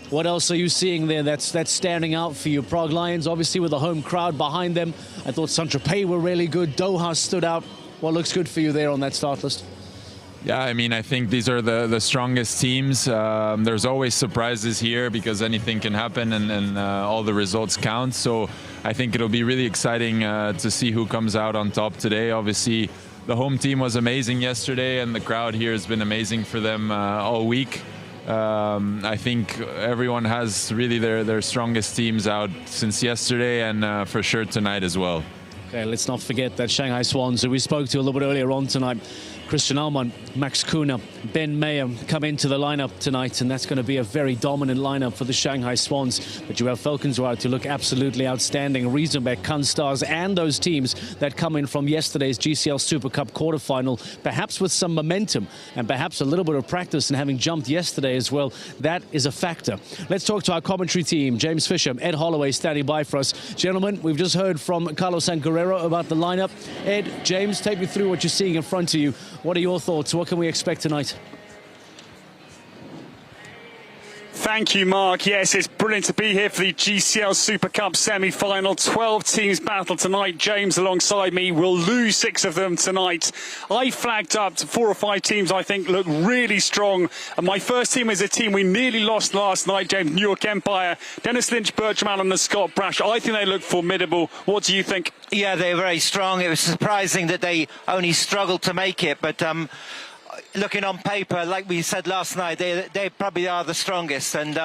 What else are you seeing there that's standing out for you? Prague Lions, obviously, with a home crowd behind them. I thought Saint-Tropez were really good. Doha stood out. What looks good for you there on that start list? Yeah, I mean, I think these are the strongest teams. There's always surprises here because anything can happen and all the results count. So I think it'll be really exciting to see who comes out on top today. Obviously, the home team was amazing yesterday and the crowd here has been amazing for them all week. I think everyone has really their strongest teams out since yesterday and for sure tonight as well. Okay, let's not forget that Shanghai Swans, who we spoke to a little bit earlier on tonight, Christian Alman, Max Kühner, Ben Mayer come into the lineup tonight, and that's going to be a very dominant lineup for the Shanghai Swans. But you have Falkenswaard to look absolutely outstanding. Riesenbeck, Cannes Stars, and those teams that come in from yesterday's GCL Super Cup quarterfinal, perhaps with some momentum and perhaps a little bit of practice and having jumped yesterday as well. That is a factor. Let's talk to our commentary team. James Fisher, Ed Holloway standing by for us. Gentlemen, we've just heard from Carlos and Guerrero about the lineup. Ed, James, take me through what you're seeing in front of you. What are your thoughts? What can we expect tonight? Thank you, Mark. Yes, it's brilliant to be here for the GCL Super Cup semi-final. 12 teams battle tonight. James alongside me. We'll lose 6 of them tonight. I flagged up to 4 or 5 teams I think look really strong. And my first team is a team we nearly lost last night, James. New York Empire. Dennis Lynch, Bertram Allen and Scott Brash. I think they look formidable. What do you think? Yeah, they're very strong. It was surprising that they only struggled to make it, but looking on paper, like we said last night, they probably are the strongest, and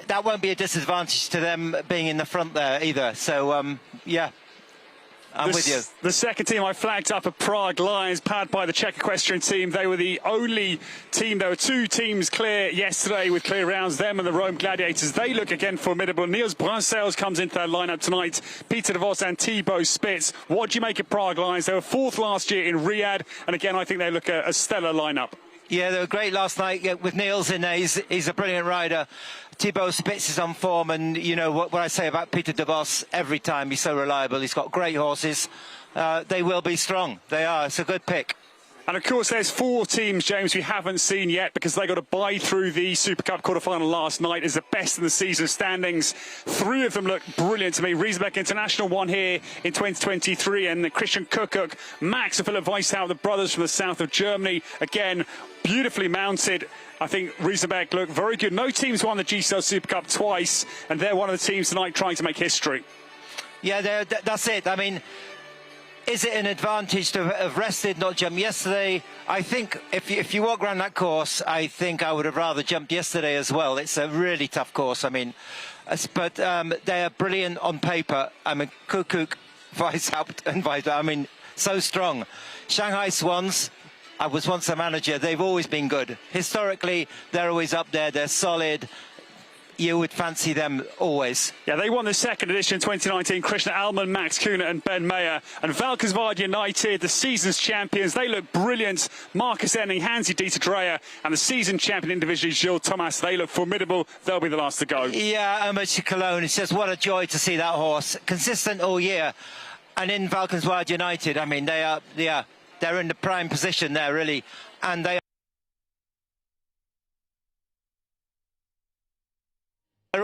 that won't be a disadvantage to them being in the front there either. So, yeah. I'm with you. The second team I flagged up are Prague Lions, powered by the Czech equestrian team. They were the only team. There were two teams clear yesterday with clear rounds, them and the Rome Gladiators. They look again formidable. Niels Brunsels comes into that lineup tonight. Peter de Vos and Thibaut Spitz. What do you make of Prague Lions? They were fourth last year in Riyadh, and again, I think they look a stellar lineup. Yeah, they were great last night with Niels in there. He's a brilliant rider. Thibaut Spitz is on form, and you know what I say about Peter de Vos every time. He's so reliable. He's got great horses. They will be strong. They are. It's a good pick. And of course, there's four teams, James, we haven't seen yet because they got to buy through the Super Cup quarterfinal last night as the best in the season standings. Three of them look brilliant to me. Riesenbeck International won here in 2023, and Christian Kuckuck, Max and Philipp Weishaupt, the brothers from the south of Germany, again, beautifully mounted. I think Riesenbeck look very good. No teams won the GCL Super Cup twice, and they're one of the teams tonight trying to make history. Yeah, that's it. I mean, is it an advantage to have rested, not jumped yesterday? I think if you walk around that course, I think I would have rather jumped yesterday as well. It's a really tough course. I mean, but they are brilliant on paper. I mean, Kuckuck, Weishaupt and Weishaupt, I mean, so strong. Shanghai Swans, I was once a manager. They've always been good. Historically, they're always up there. They're solid. You would fancy them always. Yeah, they won the second edition in 2019. Krishna Alman, Max Kühner and Ben Mayer. And Valkenswaard United, the season's champions. They look brilliant. Marcus Enning, Hansi Dieter Dreyer, and the season champion individually, Gilles Thomas. They look formidable. They'll be the last to go. Yeah, Amateur Cologne. It's just what a joy to see that horse. Consistent all year. And in Valkenswaard United, I mean, they are, yeah, they're in the prime position there, really. And they're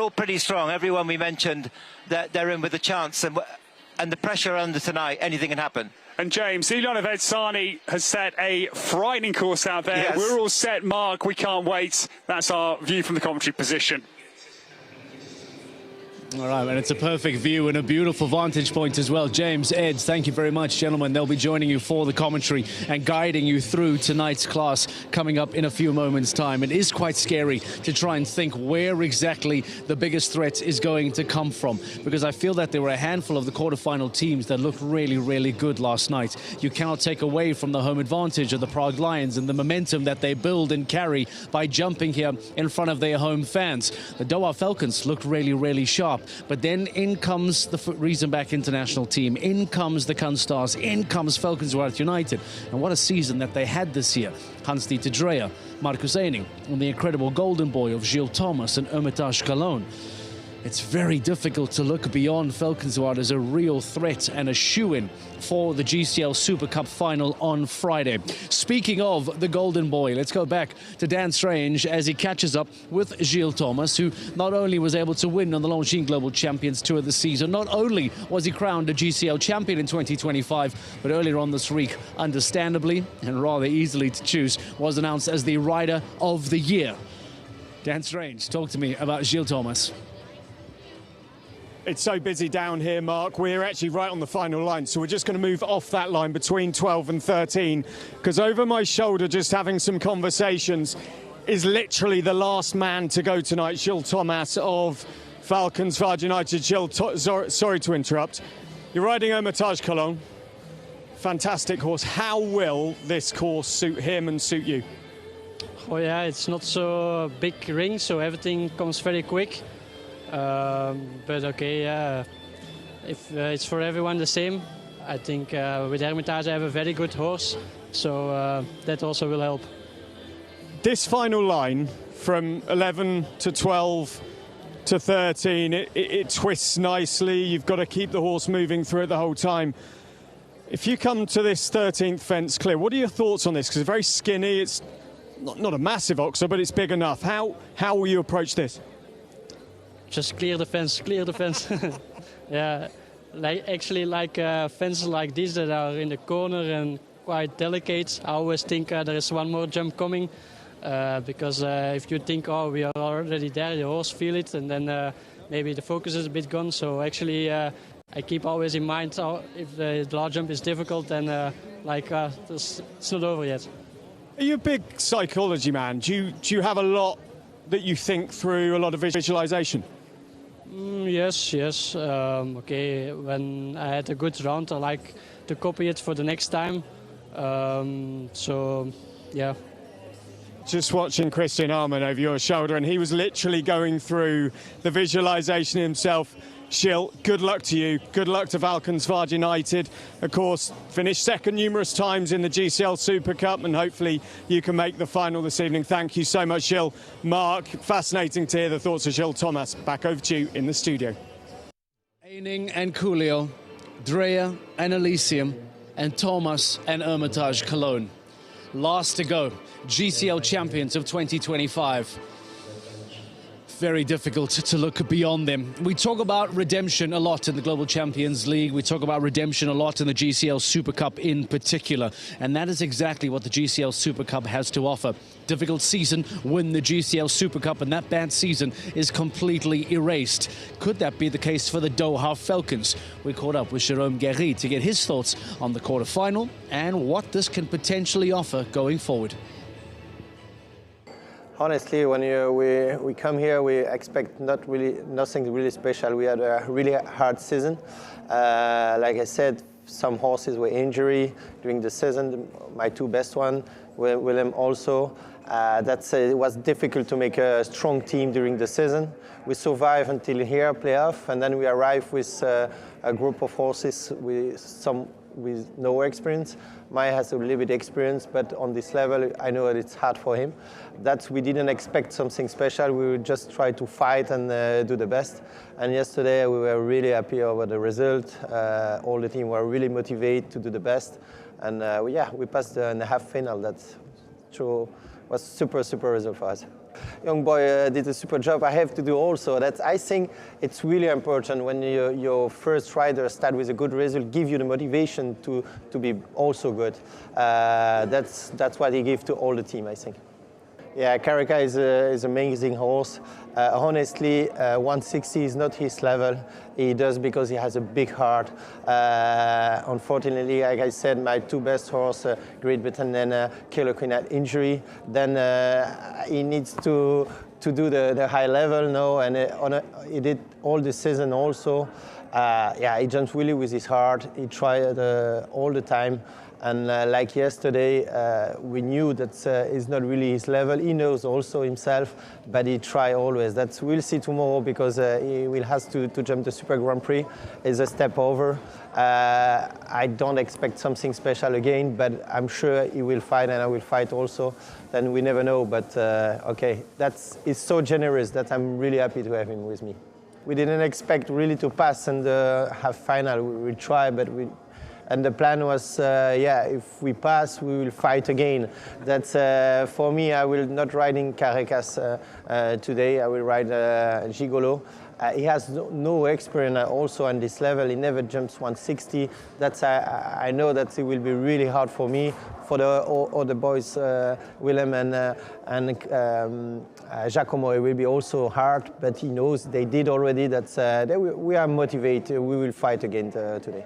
all pretty strong. Everyone we mentioned, they're in with a chance. And the pressure under tonight, anything can happen. And James, Ilyana Vetsani has set a frightening course out there. Yes. We're all set, Mark. We can't wait. That's our view from the commentary position. All right, and it's a perfect view and a beautiful vantage point as well. James, Ed, thank you very much, gentlemen. They'll be joining you for the commentary and guiding you through tonight's class coming up in a few moments' time. It is quite scary to try and think where exactly the biggest threat is going to come from, because I feel that there were a handful of the quarterfinal teams that looked really, really good last night. You cannot take away from the home advantage of the Prague Lions and the momentum that they build and carry by jumping here in front of their home fans. The Doha Falcons looked really, really sharp. But then in comes the Riesenbeck International team, in comes the Kunststars, in comes Valkenswaard United. And what a season that they had this year. Hans-Dieter Dreyer, Marcus Enning, and the incredible golden boy of Gilles Thomas and Hermitage Cologne. It's very difficult to look beyond Valkenswaard as a real threat and a shoo-in for the GCL Super Cup final on Friday. Speaking of the golden boy, let's go back to Dan Strange as he catches up with Gilles Thomas, who not only was able to win on the Longines Global Champions Tour this season, not only was he crowned a GCL champion in 2025, but earlier on this week, understandably and rather easily to choose, was announced as the Rider of the Year. Dan Strange, talk to me about Gilles Thomas. It's so busy down here, Mark. We're actually right on the final line, so we're just going to move off that line between 12 and 13, because over my shoulder, just having some conversations, is literally the last man to go tonight, Gilles Thomas of Valkenswaard United. Gilles, sorry to interrupt. You're riding Hermitage Cologne. Fantastic horse. How will this course suit him and suit you? Oh yeah, it's not so big ring, so everything comes very quick. But okay, yeah, if it's for everyone the same, I think with Hermitage I have a very good horse, so that also will help. This final line from 11 to 12 to 13, it twists nicely. You've got to keep the horse moving through it the whole time. If you come to this 13th fence clear, what are your thoughts on this? Because it's very skinny, it's not a massive oxer, but it's big enough. How will you approach this? Just clear the fence, clear the fence. Yeah, like fences like this that are in the corner and quite delicate. I always think there is one more jump coming, because if you think, oh, we are already there, the horse feel it, and then maybe the focus is a bit gone. So actually, I keep always in mind, if the large jump is difficult, then it's not over yet. Are you a big psychology man? Do you have a lot that you think through, a lot of visualization? Yes. Okay, when I had a good round, I like to copy it for the next time. So, yeah. Just watching Christian Arman over your shoulder, and he was literally going through the visualization himself. Gilles, good luck to you. Good luck to Valkenswaard United. Of course, finished second numerous times in the GCL Super Cup, and hopefully you can make the final this evening. Thank you so much, Gilles. Mark, fascinating to hear the thoughts of Gilles Thomas. Back over to you in the studio. Eining and Coolio, Drea and Elysium, and Thomas and Hermitage Cologne. Last to go, GCL champions of 2025. Very difficult to look beyond them. We talk about redemption a lot in the Global Champions League. We talk about redemption a lot in the GCL Super Cup in particular. And that is exactly what the GCL Super Cup has to offer. Difficult season, win the GCL Super Cup, and that bad season is completely erased. Could that be the case for the Doha Falcons? We caught up with Jérôme Guéry to get his thoughts on the quarterfinal and what this can potentially offer going forward. Honestly, when we come here, we expect nothing really special. We had a really hard season. Like I said, some horses were injured during the season. My two best ones, Willem also. It was difficult to make a strong team during the season. We survived until here, playoff, and then we arrived with a group of horses with no experience. Maya has a little bit experience, but on this level, I know that it's hard for him. We didn't expect something special. We would just try to fight and do the best. And yesterday, we were really happy over the result. All the team were really motivated to do the best. And we passed the half final. That's true. Was super result for us. Young boy did a super job. I have to do also. I think it's really important when your first rider start with a good result, give you the motivation to be also good. That's what he gives to all the team, I think. Yeah, Carica is an amazing horse. Honestly, 160 is not his level. He does because he has a big heart. Unfortunately, like I said, my two best horses, Great Britain and Killer Queen, had injury. Then he needs to do the high level now, and he did all the season also. He jumps really with his heart. He tried all the time. And like yesterday, we knew that it's not really his level. He knows also himself, but he tries always. We'll see tomorrow because he will have to jump the Super Grand Prix. It's a step over. I don't expect something special again, but I'm sure he will fight and I will fight also. Then we never know, but okay. He's so generous that I'm really happy to have him with me. We didn't expect really to pass in the half final. We try, but and the plan was, if we pass, we will fight again. That's for me. I will not ride in Caracas today. I will ride Gigolo. He has no experience also on this level. He never jumps 160. I know that it will be really hard for me. For all the boys, Willem and Giacomo, it will be also hard. But he knows they did already. We are motivated. We will fight again today.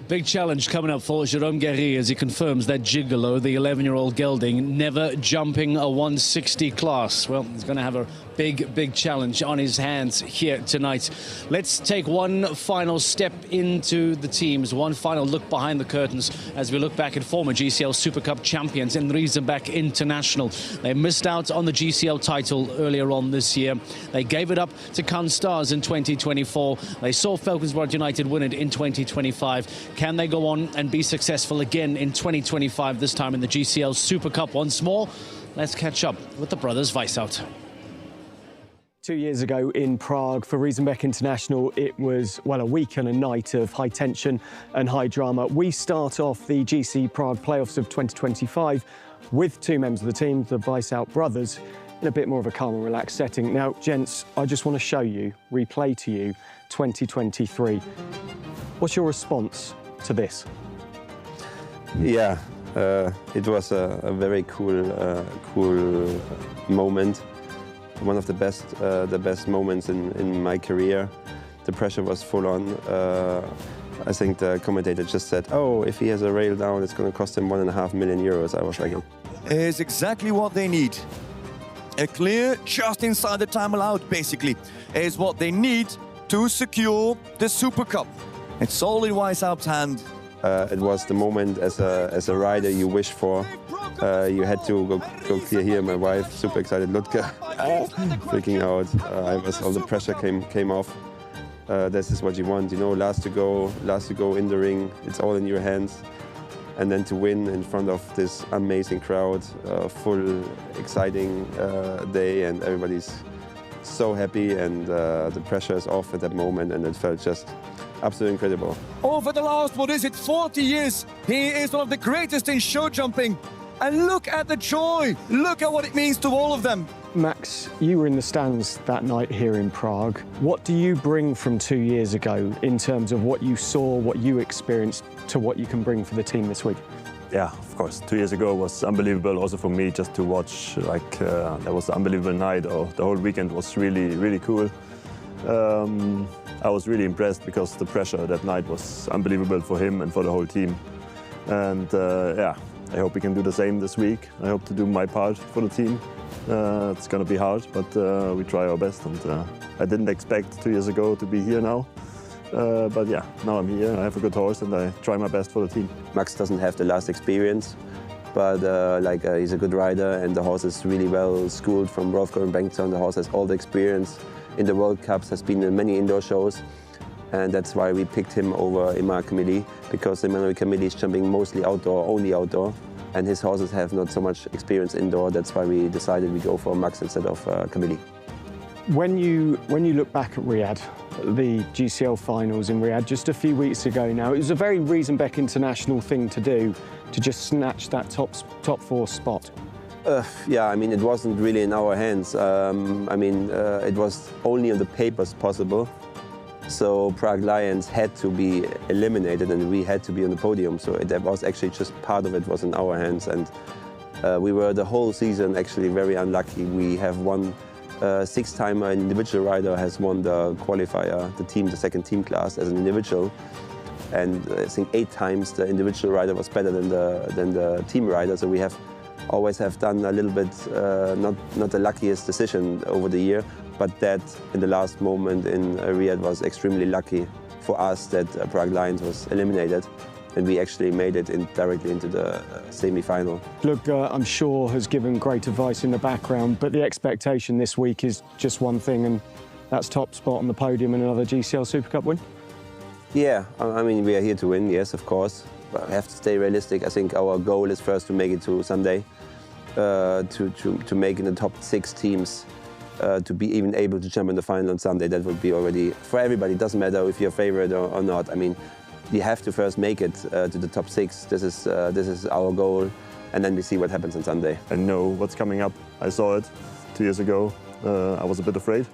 Big challenge coming up for Jérôme Guéry as he confirms that Gigolo, the 11-year-old gelding, never jumping a 160 class. Well, he's going to have a big challenge on his hands here tonight. Let's take one final step into the teams, one final look behind the curtains as we look back at former GCL Super Cup champions in Riesenbeck International. They missed out on the GCL title earlier on this year. They gave it up to Cannes Stars in 2024. They saw Valkenswaard United win it in 2025. Can they go on and be successful again in 2025, this time in the GCL Super Cup once more? Let's catch up with the brothers Weishout. 2 years ago in Prague for Riesenbeck International, it was, well, a week and a night of high tension and high drama. We start off the GC Prague playoffs of 2025 with two members of the team, the Weishout brothers, in a bit more of a calm and relaxed setting. Now, gents, I just want to show you, replay to you, 2023. What's your response to this? Yeah, it was a very cool moment. One of the best moments in my career. The pressure was full on. I think the commentator just said, oh, if he has a rail down, it's going to cost him €1.5 million. I was like, is exactly what they need. A clear, just inside the time allowed, basically, is what they need to secure the Super Cup. It's all in Weishaupt's hand. It was the moment as a rider you wish for. You had to go clear here. My wife, super excited, Ludger, freaking out. All the pressure came off. This is what you want, you know, last to go in the ring. It's all in your hands. And then to win in front of this amazing crowd, full, exciting day, and everybody's so happy, and the pressure is off at that moment, and it felt just absolutely incredible. Over the last, 40 years, he is one of the greatest in show jumping. And look at the joy. Look at what it means to all of them. Max, you were in the stands that night here in Prague. What do you bring from 2 years ago in terms of what you saw, what you experienced, to what you can bring for the team this week? Yeah, of course. 2 years ago was unbelievable also for me just to watch. That was an unbelievable night. The whole weekend was really, really cool. I was really impressed because the pressure that night was unbelievable for him and for the whole team. And yeah, I hope we can do the same this week. I hope to do my part for the team. It's going to be hard, but we try our best. And I didn't expect 2 years ago to be here now. But yeah, now I'm here. I have a good horse and I try my best for the team. Max doesn't have the last experience, but he's a good rider, and the horse is really well schooled from Wolfgang Bengtsson. The horse has all the experience in the World Cups, has been in many indoor shows, and that's why we picked him over Emmanuel Camilli, because Emmanuel Camilli is jumping mostly outdoor, only outdoor, and his horses have not so much experience indoor. That's why we decided we go for Max instead of Camilli. When you look back at Riyadh, the GCL finals in Riyadh just a few weeks ago now, it was a very Riesenbeck international thing to do, to just snatch that top four spot. Yeah, I mean, it wasn't really in our hands. It was only on the papers possible. So Prague Lions had to be eliminated and we had to be on the podium. So that was actually just part of it was in our hands. And we were the whole season actually very unlucky. We have won six-timer individual rider has won the qualifier, the second team class as an individual. And I think 8 times the individual rider was better than the team rider. So we always have done a little bit, not the luckiest decision over the year, but that in the last moment in Riyadh was extremely lucky for us that Prague Lions was eliminated, and we actually made it directly into the semi-final. Look, I'm sure has given great advice in the background, but the expectation this week is just one thing, and that's top spot on the podium and another GCL Super Cup win. Yeah, I mean, we are here to win, yes, of course. But I have to stay realistic. I think our goal is first to make it to Sunday, to make in the top 6 teams, to be even able to jump in the final on Sunday. That would be already, for everybody, it doesn't matter if you're a favorite or not. I mean, you have to first make it to the top 6. This is our goal, and then we see what happens on Sunday. I know what's coming up. I saw it 2 years ago. I was a bit afraid,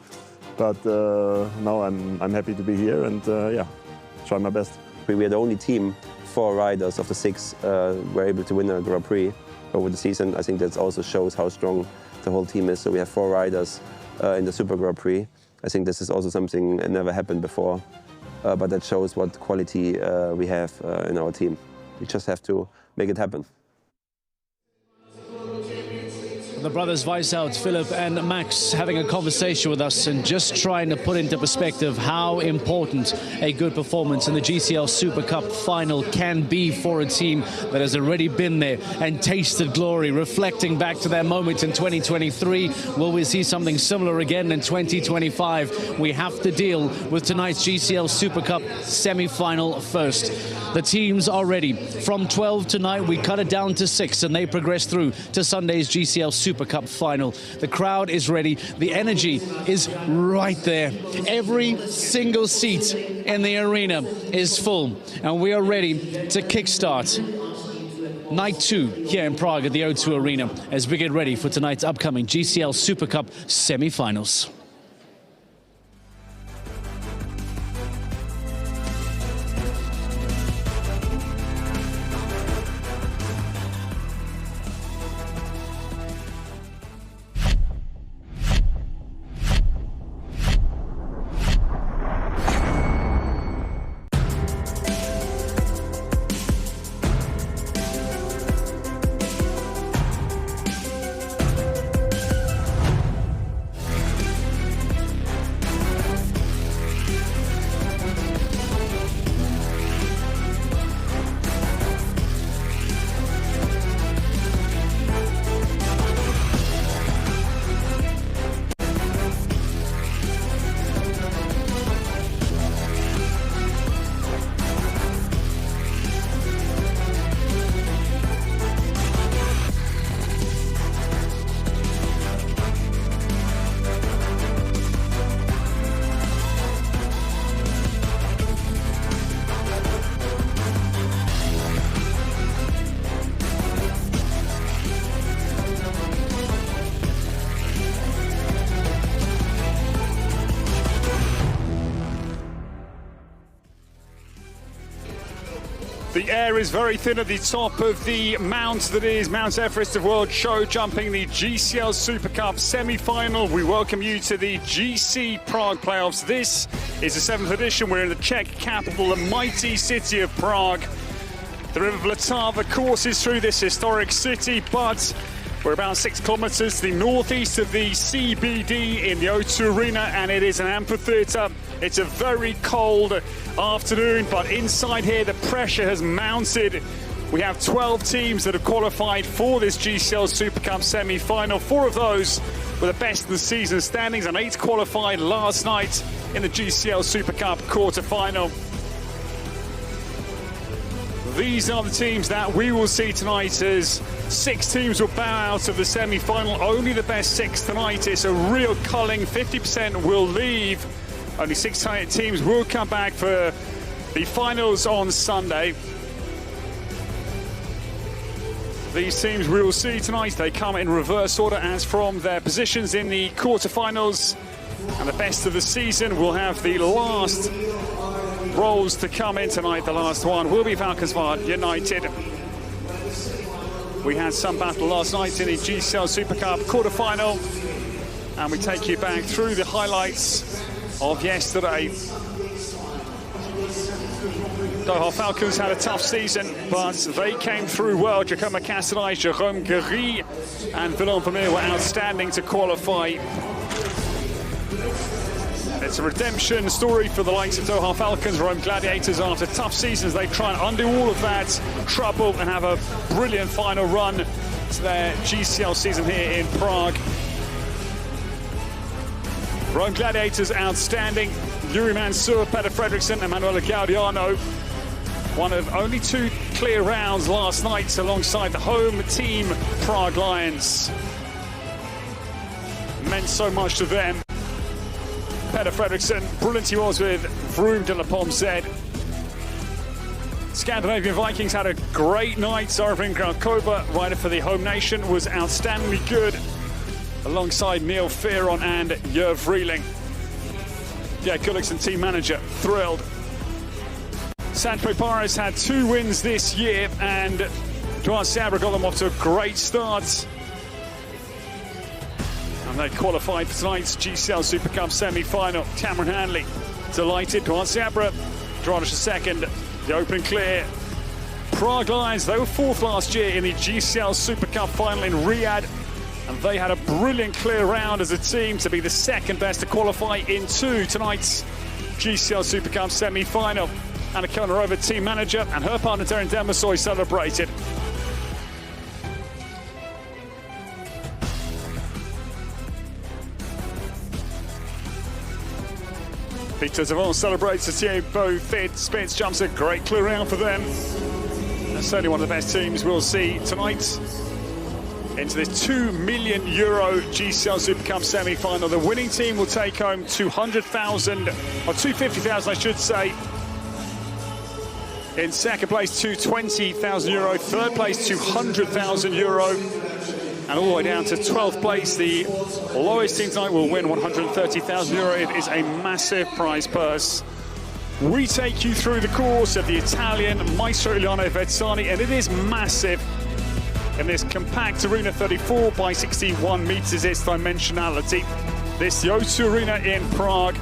but now I'm happy to be here and yeah, try my best. We are the only team, 4 riders of the 6 were able to win a Grand Prix over the season. I think that also shows how strong the whole team is. So we have 4 riders in the Super Grand Prix. I think this is also something that never happened before, but that shows what quality we have in our team. We just have to make it happen. The brothers Weishaupts, Philipp and Max, having a conversation with us and just trying to put into perspective how important a good performance in the GCL Super Cup final can be for a team that has already been there and tasted glory. Reflecting back to their moment in 2023, will we see something similar again in 2025? We have to deal with tonight's GCL Super Cup semi-final first. The teams are ready. From 12 tonight, we cut it down to 6 and they progress through to Sunday's GCL Super Cup final. The crowd is ready. The energy is right there. Every single seat in the arena is full. And we are ready to kickstart night 2 here in Prague at the O2 Arena as we get ready for tonight's upcoming GCL Super Cup semi-finals. The air is very thin at the top of the mount that is Mount Everest of World Show Jumping, the GCL Super Cup semi-final. We welcome you to the GC Prague playoffs. This is the 7th edition. We're in the Czech capital, the mighty city of Prague. The River Vltava courses through this historic city, but we're about 6 kilometers to the northeast of the CBD in the O2 Arena, and it is an amphitheater. It's a very cold afternoon, but inside here the pressure has mounted. We have 12 teams that have qualified for this GCL Super Cup semi-final. 4 of those were the best in the season standings, and 8 qualified last night in the GCL Super Cup quarter-final. These are the teams that we will see tonight, as 6 teams will bow out of the semi-final. Only the best 6 tonight. It's a real culling. 50% will leave. Only 6 teams will come back for the finals on Sunday. These teams we will see tonight, they come in reverse order as from their positions in the quarterfinals. And the best of the season will have the last roles to come in tonight. The last one will be Valkenswaard United. We had some battle last night in the GCL Super Cup quarter-final, and we take you back through the highlights of yesterday. Doha Falcons had a tough season, but they came through well. Giacomo Castellai, Jérôme Guéry and Willem Vermeer were outstanding to qualify. It's a redemption story for the likes of Doha Falcons, Rome Gladiators. After tough seasons, they try and undo all of that trouble and have a brilliant final run to their GCL season here in Prague. Rome Gladiators outstanding. Yuri Mansour, Peter Fredriksson and Manuela Gaudiano. One of only 2 clear rounds last night alongside the home team Prague Lions. Meant so much to them. Peter Fredriksson, brilliant he was with Vroom de la Pomme Z. Scandinavian Vikings had a great night. Zarvin Graukoba, rider for the home nation, was outstandingly good, alongside Neil Fearon and Jörg Vreeling. Yeah, Gullikson, team manager, thrilled. Sancho Pares had 2 wins this year, and Duarte Seabra got them off to a great start. And they qualified for tonight's GCL Super Cup semi-final. Cameron Hanley, delighted. Duarte Seabra, Dronish second, the opening clear. Prague Lions, they were 4th last year in the GCL Super Cup final in Riyadh, and they had a brilliant clear round as a team to be the 2nd best to qualify into tonight's GCL Super Cup semi-final. Anna Konarova, team manager, and her partner Darren Demasoy celebrated. Victor Zavon celebrates as Thibaut Spitz jumps a great clear round for them. And certainly one of the best teams we'll see tonight into this €2 million GCL Super Cup semi-final. The winning team will take home 200,000, or 250,000 I should say. In second place, €220,000. 3rd place, €200,000. And all the way down to 12th place, the lowest team tonight will win €130,000. It is a massive prize purse. We take you through the course of the Italian Maestro Iuliano Vezzani, and it is massive. In this compact arena, 34 by 61 meters, its dimensionality. This the O2 Arena in Prague.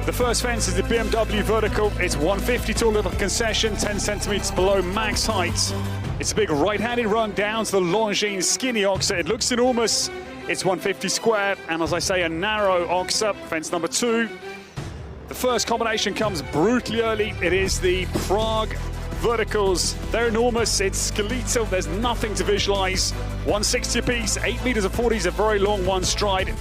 The first fence is the BMW vertical. It's 150 tall, little concession, 10 centimeters below max height. It's a big right-handed run down to the Longines skinny oxer. It looks enormous. It's 150 square, and as I say, a narrow oxer. Fence number 2. The first combination comes brutally early. It is the Prague verticals. They're enormous. It's skeletal. There's nothing to visualize. 160 apiece, 8 meters of 40 is a very long one stride.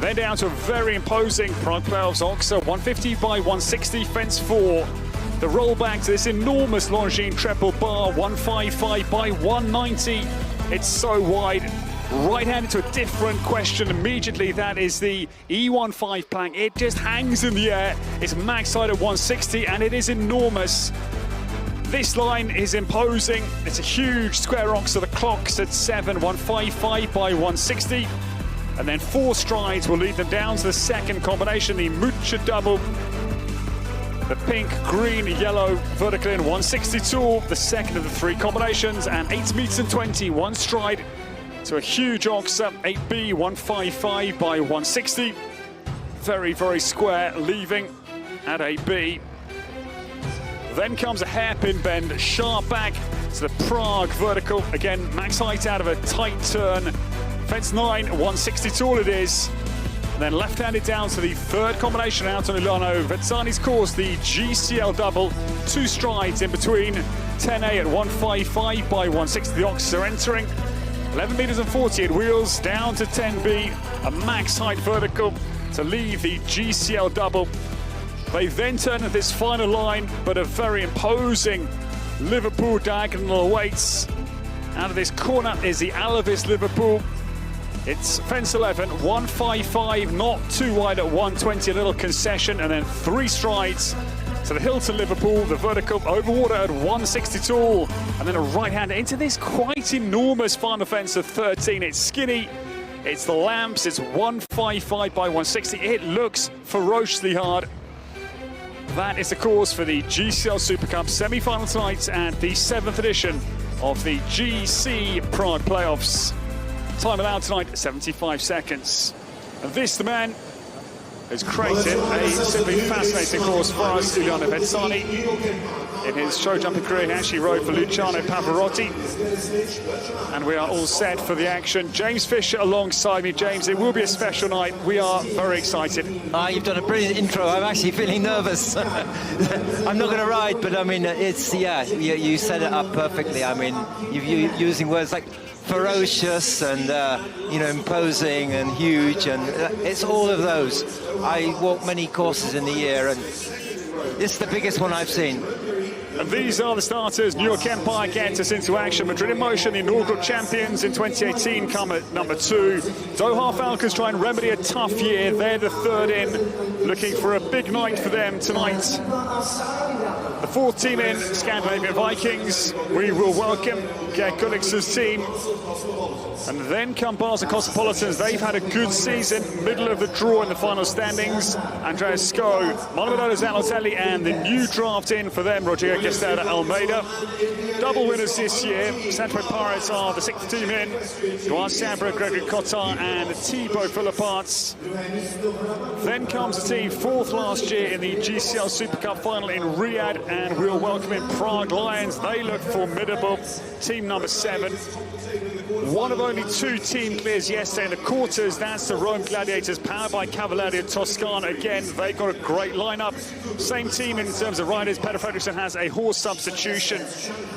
Then down to a very imposing Prague Playoffs oxer, 150 by 160, fence 4. The rollback to this enormous Longines triple bar, 155 by 190. It's so wide. Right-handed to a different question immediately. That is the E15 plank. It just hangs in the air. It's max height at 160, and it is enormous. This line is imposing. It's a huge square oxer. The clock's at 7, 155 by 160. And then 4 strides will lead them down to the second combination, the Mucha double. The pink, green, yellow vertical in 162, the second of the 3 combinations, and 8 meters and 20, one stride to a huge oxer, 8B, 155 by 160. Very, very square, leaving at 8B. Then comes a hairpin bend, sharp back to the Prague vertical. Again, max height out of a tight turn. Fence 9, 162 all it is. And then left-handed down to the third combination out on Ilano Vezzani's course, the GCL double, 2 strides in between. 10A at 155 by 160. The oxes are entering. 11 meters and 40 at wheels, down to 10B, a max height vertical to leave the GCL double. They then turn at this final line, but a very imposing Liverpool diagonal awaits. Out of this corner is the Alavis Liverpool. It's fence 11, 155, not too wide at 120, a little concession, and then 3 strides to the Hilton Liverpool, the vertical over water at 162, and then a right-hander into this quite enormous final fence of 13. It's skinny, it's the lamps, it's 155 by 160. It looks ferociously hard. That is the course for the GCL Super Cup semi-final tonight and the 7th edition of the GC Prague Playoffs. Time allowed tonight, 75 seconds. And this, the man, has created a simply fascinating course for us. Giuliano Vezzani, in his show jumping career, he actually rode for Luciano Pavarotti. And we are all set for the action. James Fisher alongside me. James, it will be a special night. We are very excited. You've done a brilliant intro. I'm actually feeling nervous. I'm not going to ride, but I mean, it's, yeah, you set it up perfectly. I mean, you're using words like ferocious and you know, imposing and huge, and it's all of those. I walk many courses in the year, and this is the biggest one I've seen. And these are the starters. New York Empire gets us into action. Madrid in Motion, the inaugural champions in 2018, come at number 2. Doha Falcons try and remedy a tough year. They're the 3rd in, looking for a big night for them tonight. The 4th team in, Scandinavian Vikings. We will welcome Gerd Gullick's team. And then come Basel Cosmopolitans. They've had a good season, middle of the draw in the final standings. Andreas Sko, Monumental Zanotelli, and the new draft in for them, Rodrigo Gestera Almeida. Double winners this year. Saint-Tropez Pirates are the 6th team in. Joan Sabra, Gregory Cotard, and Thibaut Philipparts. Then comes the team 4th last year in the GCL Super Cup final in Riyadh, and we'll welcome in Prague Lions. They look formidable. Team number 7. One of only 2 team clears yesterday in the quarters. That's the Rome Gladiators, powered by Cavalieri Toscana. Again, they got a great lineup. Same team in terms of riders. Peter Fredriksson has a horse substitution.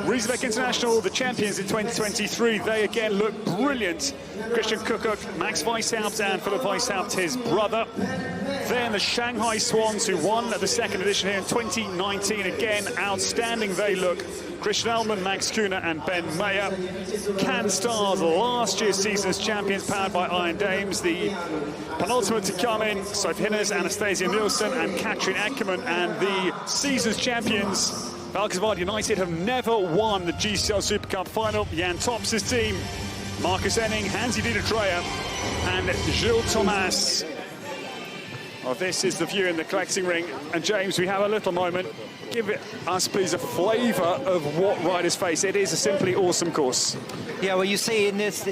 Riesenbeck International, the champions in 2023. They again look brilliant. Christian Kukuk, Max Weishaupt, and Philip Weishaupt, his brother. Then the Shanghai Swans, who won at the 2nd edition here in 2019. Again, outstanding they look. Christian Elman, Max Kühner, and Ben Mayer. Can Stars, last year's season's champions, powered by Iron Dames. The penultimate to come in, Sophie Hinnes, Anastasia Nielsen, and Katrin Ackermann. And the season's champions, Valkenswaard United, have never won the GCL Super Cup final. Jan Tops' team, Marcus Enning, Hansi-Dieter Dreyer, and Gilles Thomas. Well, this is the view in the collecting ring. And James, we have a little moment. Give us, please, a flavour of what riders face. It is a simply awesome course. Yeah, well, you see in this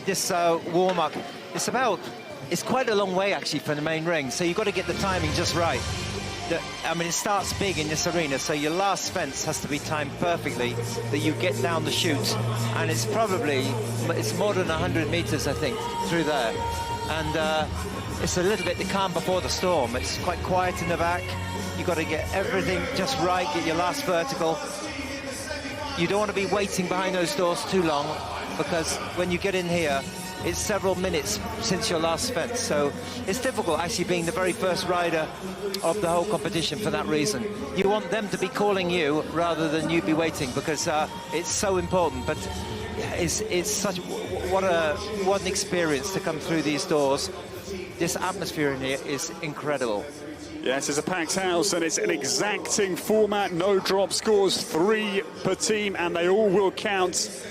warm-up, it's quite a long way, actually, from the main ring. So you've got to get the timing just right. I mean, it starts big in this arena, so your last fence has to be timed perfectly, that you get down the chute. And it's more than 100 meters, I think, through there. And it's a little bit the calm before the storm. It's quite quiet in the back. You've got to get everything just right, get your last vertical. You don't want to be waiting behind those doors too long, because when you get in here, it's several minutes since your last fence. So it's difficult actually being the very first rider of the whole competition for that reason. You want them to be calling you rather than you be waiting, because it's so important. But it's such, what an experience to come through these doors. This atmosphere in here is incredible. Yes, it's a packed house and it's an exacting format. No drop scores, 3 per team, and they all will count.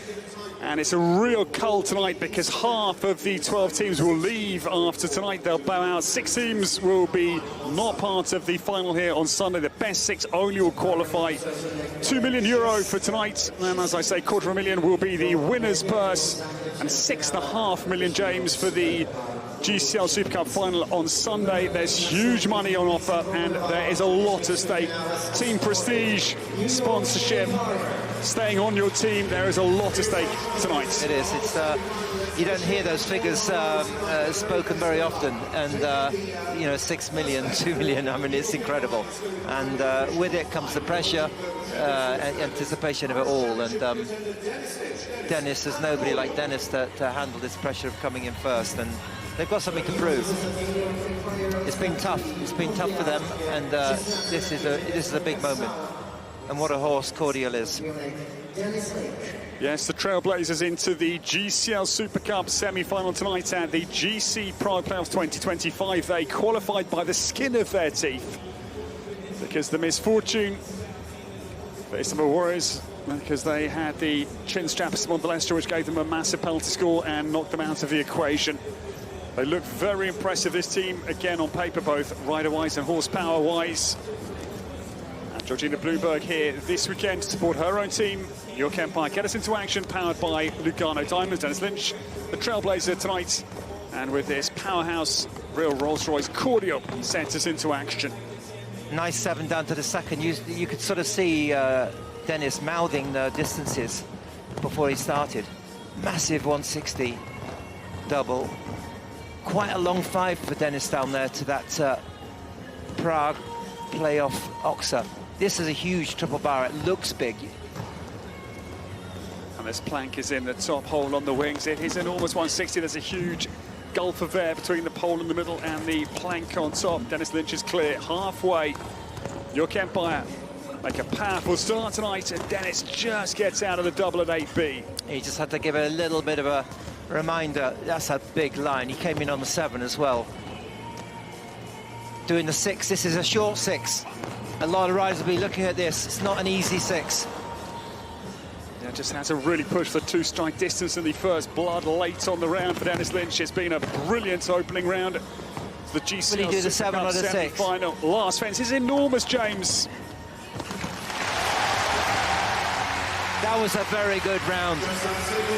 And it's a real cull tonight because half of the 12 teams will leave after tonight. They'll bow out. 6 teams will be not part of the final here on Sunday. The best 6 only will qualify. €2 million for tonight. And as I say, $250,000 will be the winner's purse. And $6.5 million, James, for the GCL Super Cup final on Sunday. There's huge money on offer and there is a lot at stake. Team prestige, sponsorship, staying on your team, there is a lot at stake tonight. It is. It's you don't hear those figures spoken very often, and you know, 6 million, 2 million. I mean, it's incredible. And with it comes the pressure, anticipation of it all. And Dennis, there's nobody like Dennis to handle this pressure of coming in first. And they've got something to prove. It's been tough. It's been tough for them, and this is a big moment. And what a horse Cordial is. Yes, the Trailblazers into the GCL Super Cup semi-final tonight at the GC Prague Playoffs 2025. They qualified by the skin of their teeth because the misfortune faced the Warriors because they had the chin strap of Leicester, which gave them a massive penalty score and knocked them out of the equation. They look very impressive, this team, again on paper, both rider-wise and horsepower-wise. And Georgina Bloomberg here this weekend to support her own team. York Empire get us into action, powered by Lugano Diamonds. Dennis Lynch, the Trailblazer tonight. And with this powerhouse, real Rolls-Royce Cordial sets us into action. Nice 7 down to the second. You could sort of see Dennis mouthing the distances before he started. Massive 160 double. Quite a long 5 for Dennis down there to that Prague playoff Oxa. This is a huge triple bar. It looks big. And this plank is in the top hole on the wings. It is enormous 160. There's a huge gulf of air between the pole in the middle and the plank on top. Dennis Lynch is clear halfway. York Empire make a powerful start tonight, and Dennis just gets out of the double at 8B. He just had to give it a little bit of a reminder. That's a big line. He came in on the 7 as well. Doing the 6. This is a short 6. A lot of riders will be looking at this. It's not an easy 6. Yeah, just had to really push the 2-strike distance in the first blood late on the round for Dennis Lynch. It's been a brilliant opening round. The GCL Will he do the 7 or the 6? Final. Last fence is enormous, James. That was a very good round.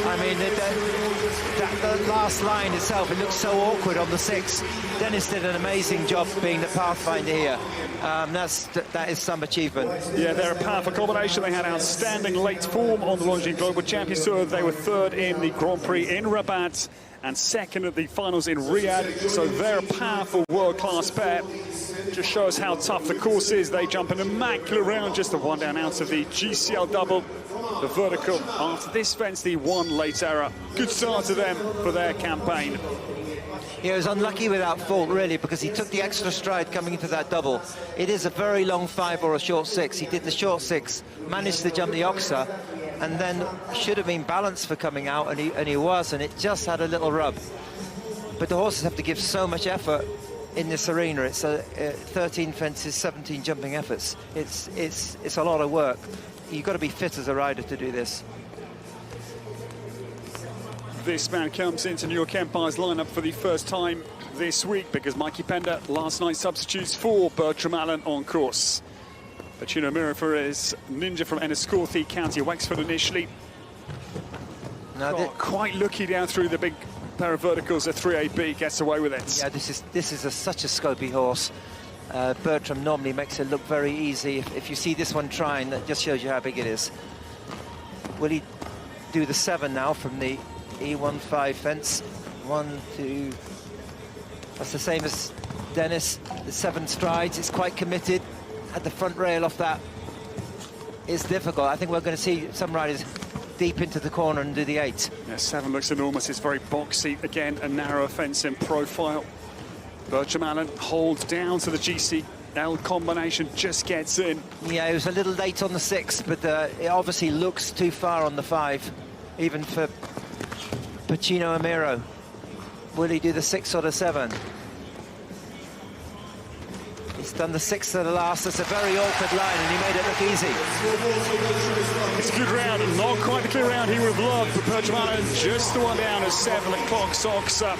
I mean, the last line itself, it looks so awkward on the 6. Dennis did an amazing job being the pathfinder here. That is some achievement. Yeah, they're a powerful combination. They had outstanding late form on the Longines Global Champions Tour. They were 3rd in the Grand Prix in Rabat and 2nd at the finals in Riyadh. So they're a powerful world-class pair. Just shows how tough the course is. They jump an immaculate round, just a 1 down out of the GCL double. The vertical after this fence, the 1 late error. Good start to them for their campaign. He was unlucky without fault, really, because he took the extra stride coming into that double. It is a very long 5 or a short 6. He did the short 6, managed to jump the Oxa, and then should have been balanced for coming out, and he was, and it just had a little rub. But the horses have to give so much effort in this arena. It's 13 fences, 17 jumping efforts. It's a lot of work. You've got to be fit as a rider to do this. This man comes into New York Empire's lineup for the first time this week because Mikey Pender last night substitutes for Bertram Allen on course. Pacino Mira for his ninja from Enniscorthy, County Wexford initially. Quite lucky down through the big pair of verticals at 3AB, gets away with it. Yeah, this is such a scopy horse. Bertram normally makes it look very easy. If you see this one trying, that just shows you how big it is. Will he do the 7 now from the E15 fence? 1, 2. That's the same as Dennis. The 7 strides. It's quite committed. At the front rail off that is difficult. I think we're going to see some riders deep into the corner and do the 8. Yeah, 7 looks enormous. It's very boxy. Again, a narrower fence in profile. Bertram Allen holds down to the GCL combination, just gets in. Yeah, he was a little late on the 6, but it obviously looks too far on the 5, even for Pacino Amiro. Will he do the 6 or the 7? He's done the 6 to the last. It's a very awkward line, and he made it look easy. It's a good round, not quite the clear round he would have loved, but Bergermann just the one down as 7 o'clock socks up.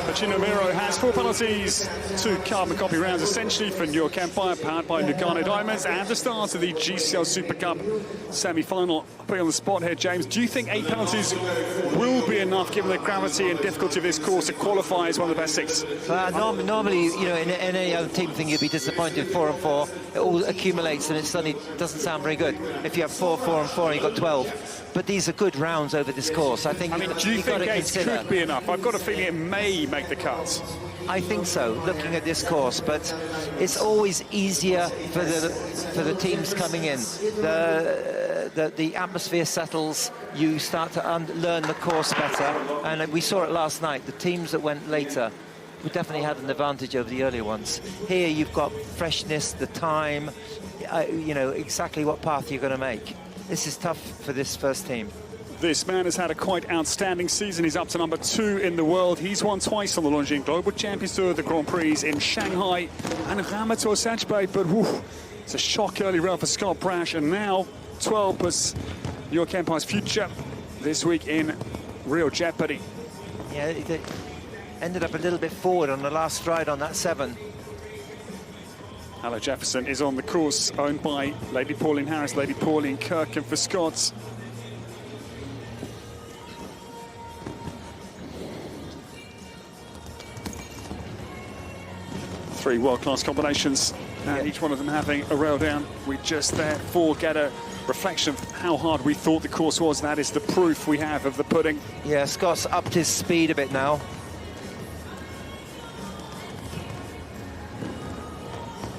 Pacino Miro has 4 penalties, 2 carbon copy rounds essentially for New York Empire, powered by Lugano Diamonds, and the start of the GCL Super Cup semi-final. I'll put you on the spot here, James. Do you think 8 penalties will be enough, given the gravity and difficulty of this course, to qualify as one of the best 6? Normally, you know, in any other team thing, you'd be disappointed. 4 and 4, it all accumulates, and it suddenly doesn't sound very good. If you have 4, 4 and 4, and you've got 12. But these are good rounds over this course. I think. I mean, do you think 8 could be enough? I've got a feeling it may make the cuts. I think so, looking at this course, but it's always easier for the teams coming in. The atmosphere settles, you start to learn the course better, and we saw it last night. The teams that went later definitely had an advantage over the earlier ones. Here you've got freshness, the time, you know exactly what path you're going to make. This is tough for this first team. This man has had a quite outstanding season. He's up to number 2 in the world. He's won twice on the Longines Global Champions Tour, the Grand Prix in Shanghai and Ramator Sanchez. But it's a shock early round for Scott Brash. And now 12 plus New York Empire's future this week in real jeopardy. Yeah, it ended up a little bit forward on the last stride on that 7. Hello Jefferson is on the course, owned by Lady Pauline Harris, Lady Pauline Kirk, and for Scots. Three world-class combinations, and each one of them having a rail down. We just therefore get a reflection of how hard we thought the course was. That is the proof we have of the pudding. Yeah, Scott's upped his speed a bit now.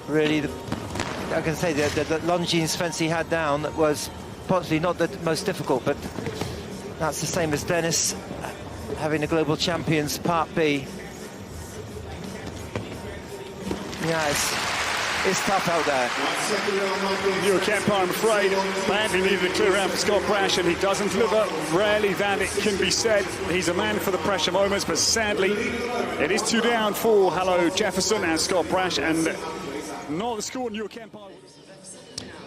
Really, I can say the Longines fence he had down that was possibly not the most difficult, but that's the same as Dennis having the Global Champions Part B. Yeah, it's tough out there. New York Empire, I'm afraid, badly needed a clear round for Scott Brash, and he doesn't deliver. Rarely that it can be said. He's a man for the pressure moments, but sadly, it is 2 down for Hello Jefferson and Scott Brash, and not the score. New York Empire.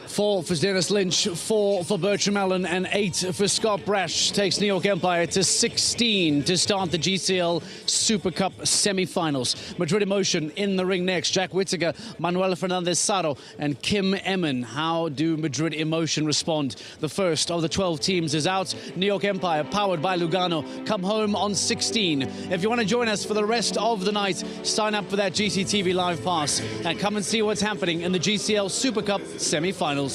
4 for Dennis Lynch, 4 for Bertram Allen, and 8 for Scott Brash. Takes New York Empire to 16 to start the GCL Super Cup semi-finals. Madrid Emotion in the ring next. Jack Whittaker, Manuel Fernandez-Saro, and Kim Emmen. How do Madrid Emotion respond? The first of the 12 teams is out. New York Empire, powered by Lugano, come home on 16. If you want to join us for the rest of the night, sign up for that GCTV Live Pass and come and see what's happening in the GCL Super Cup semi-finals.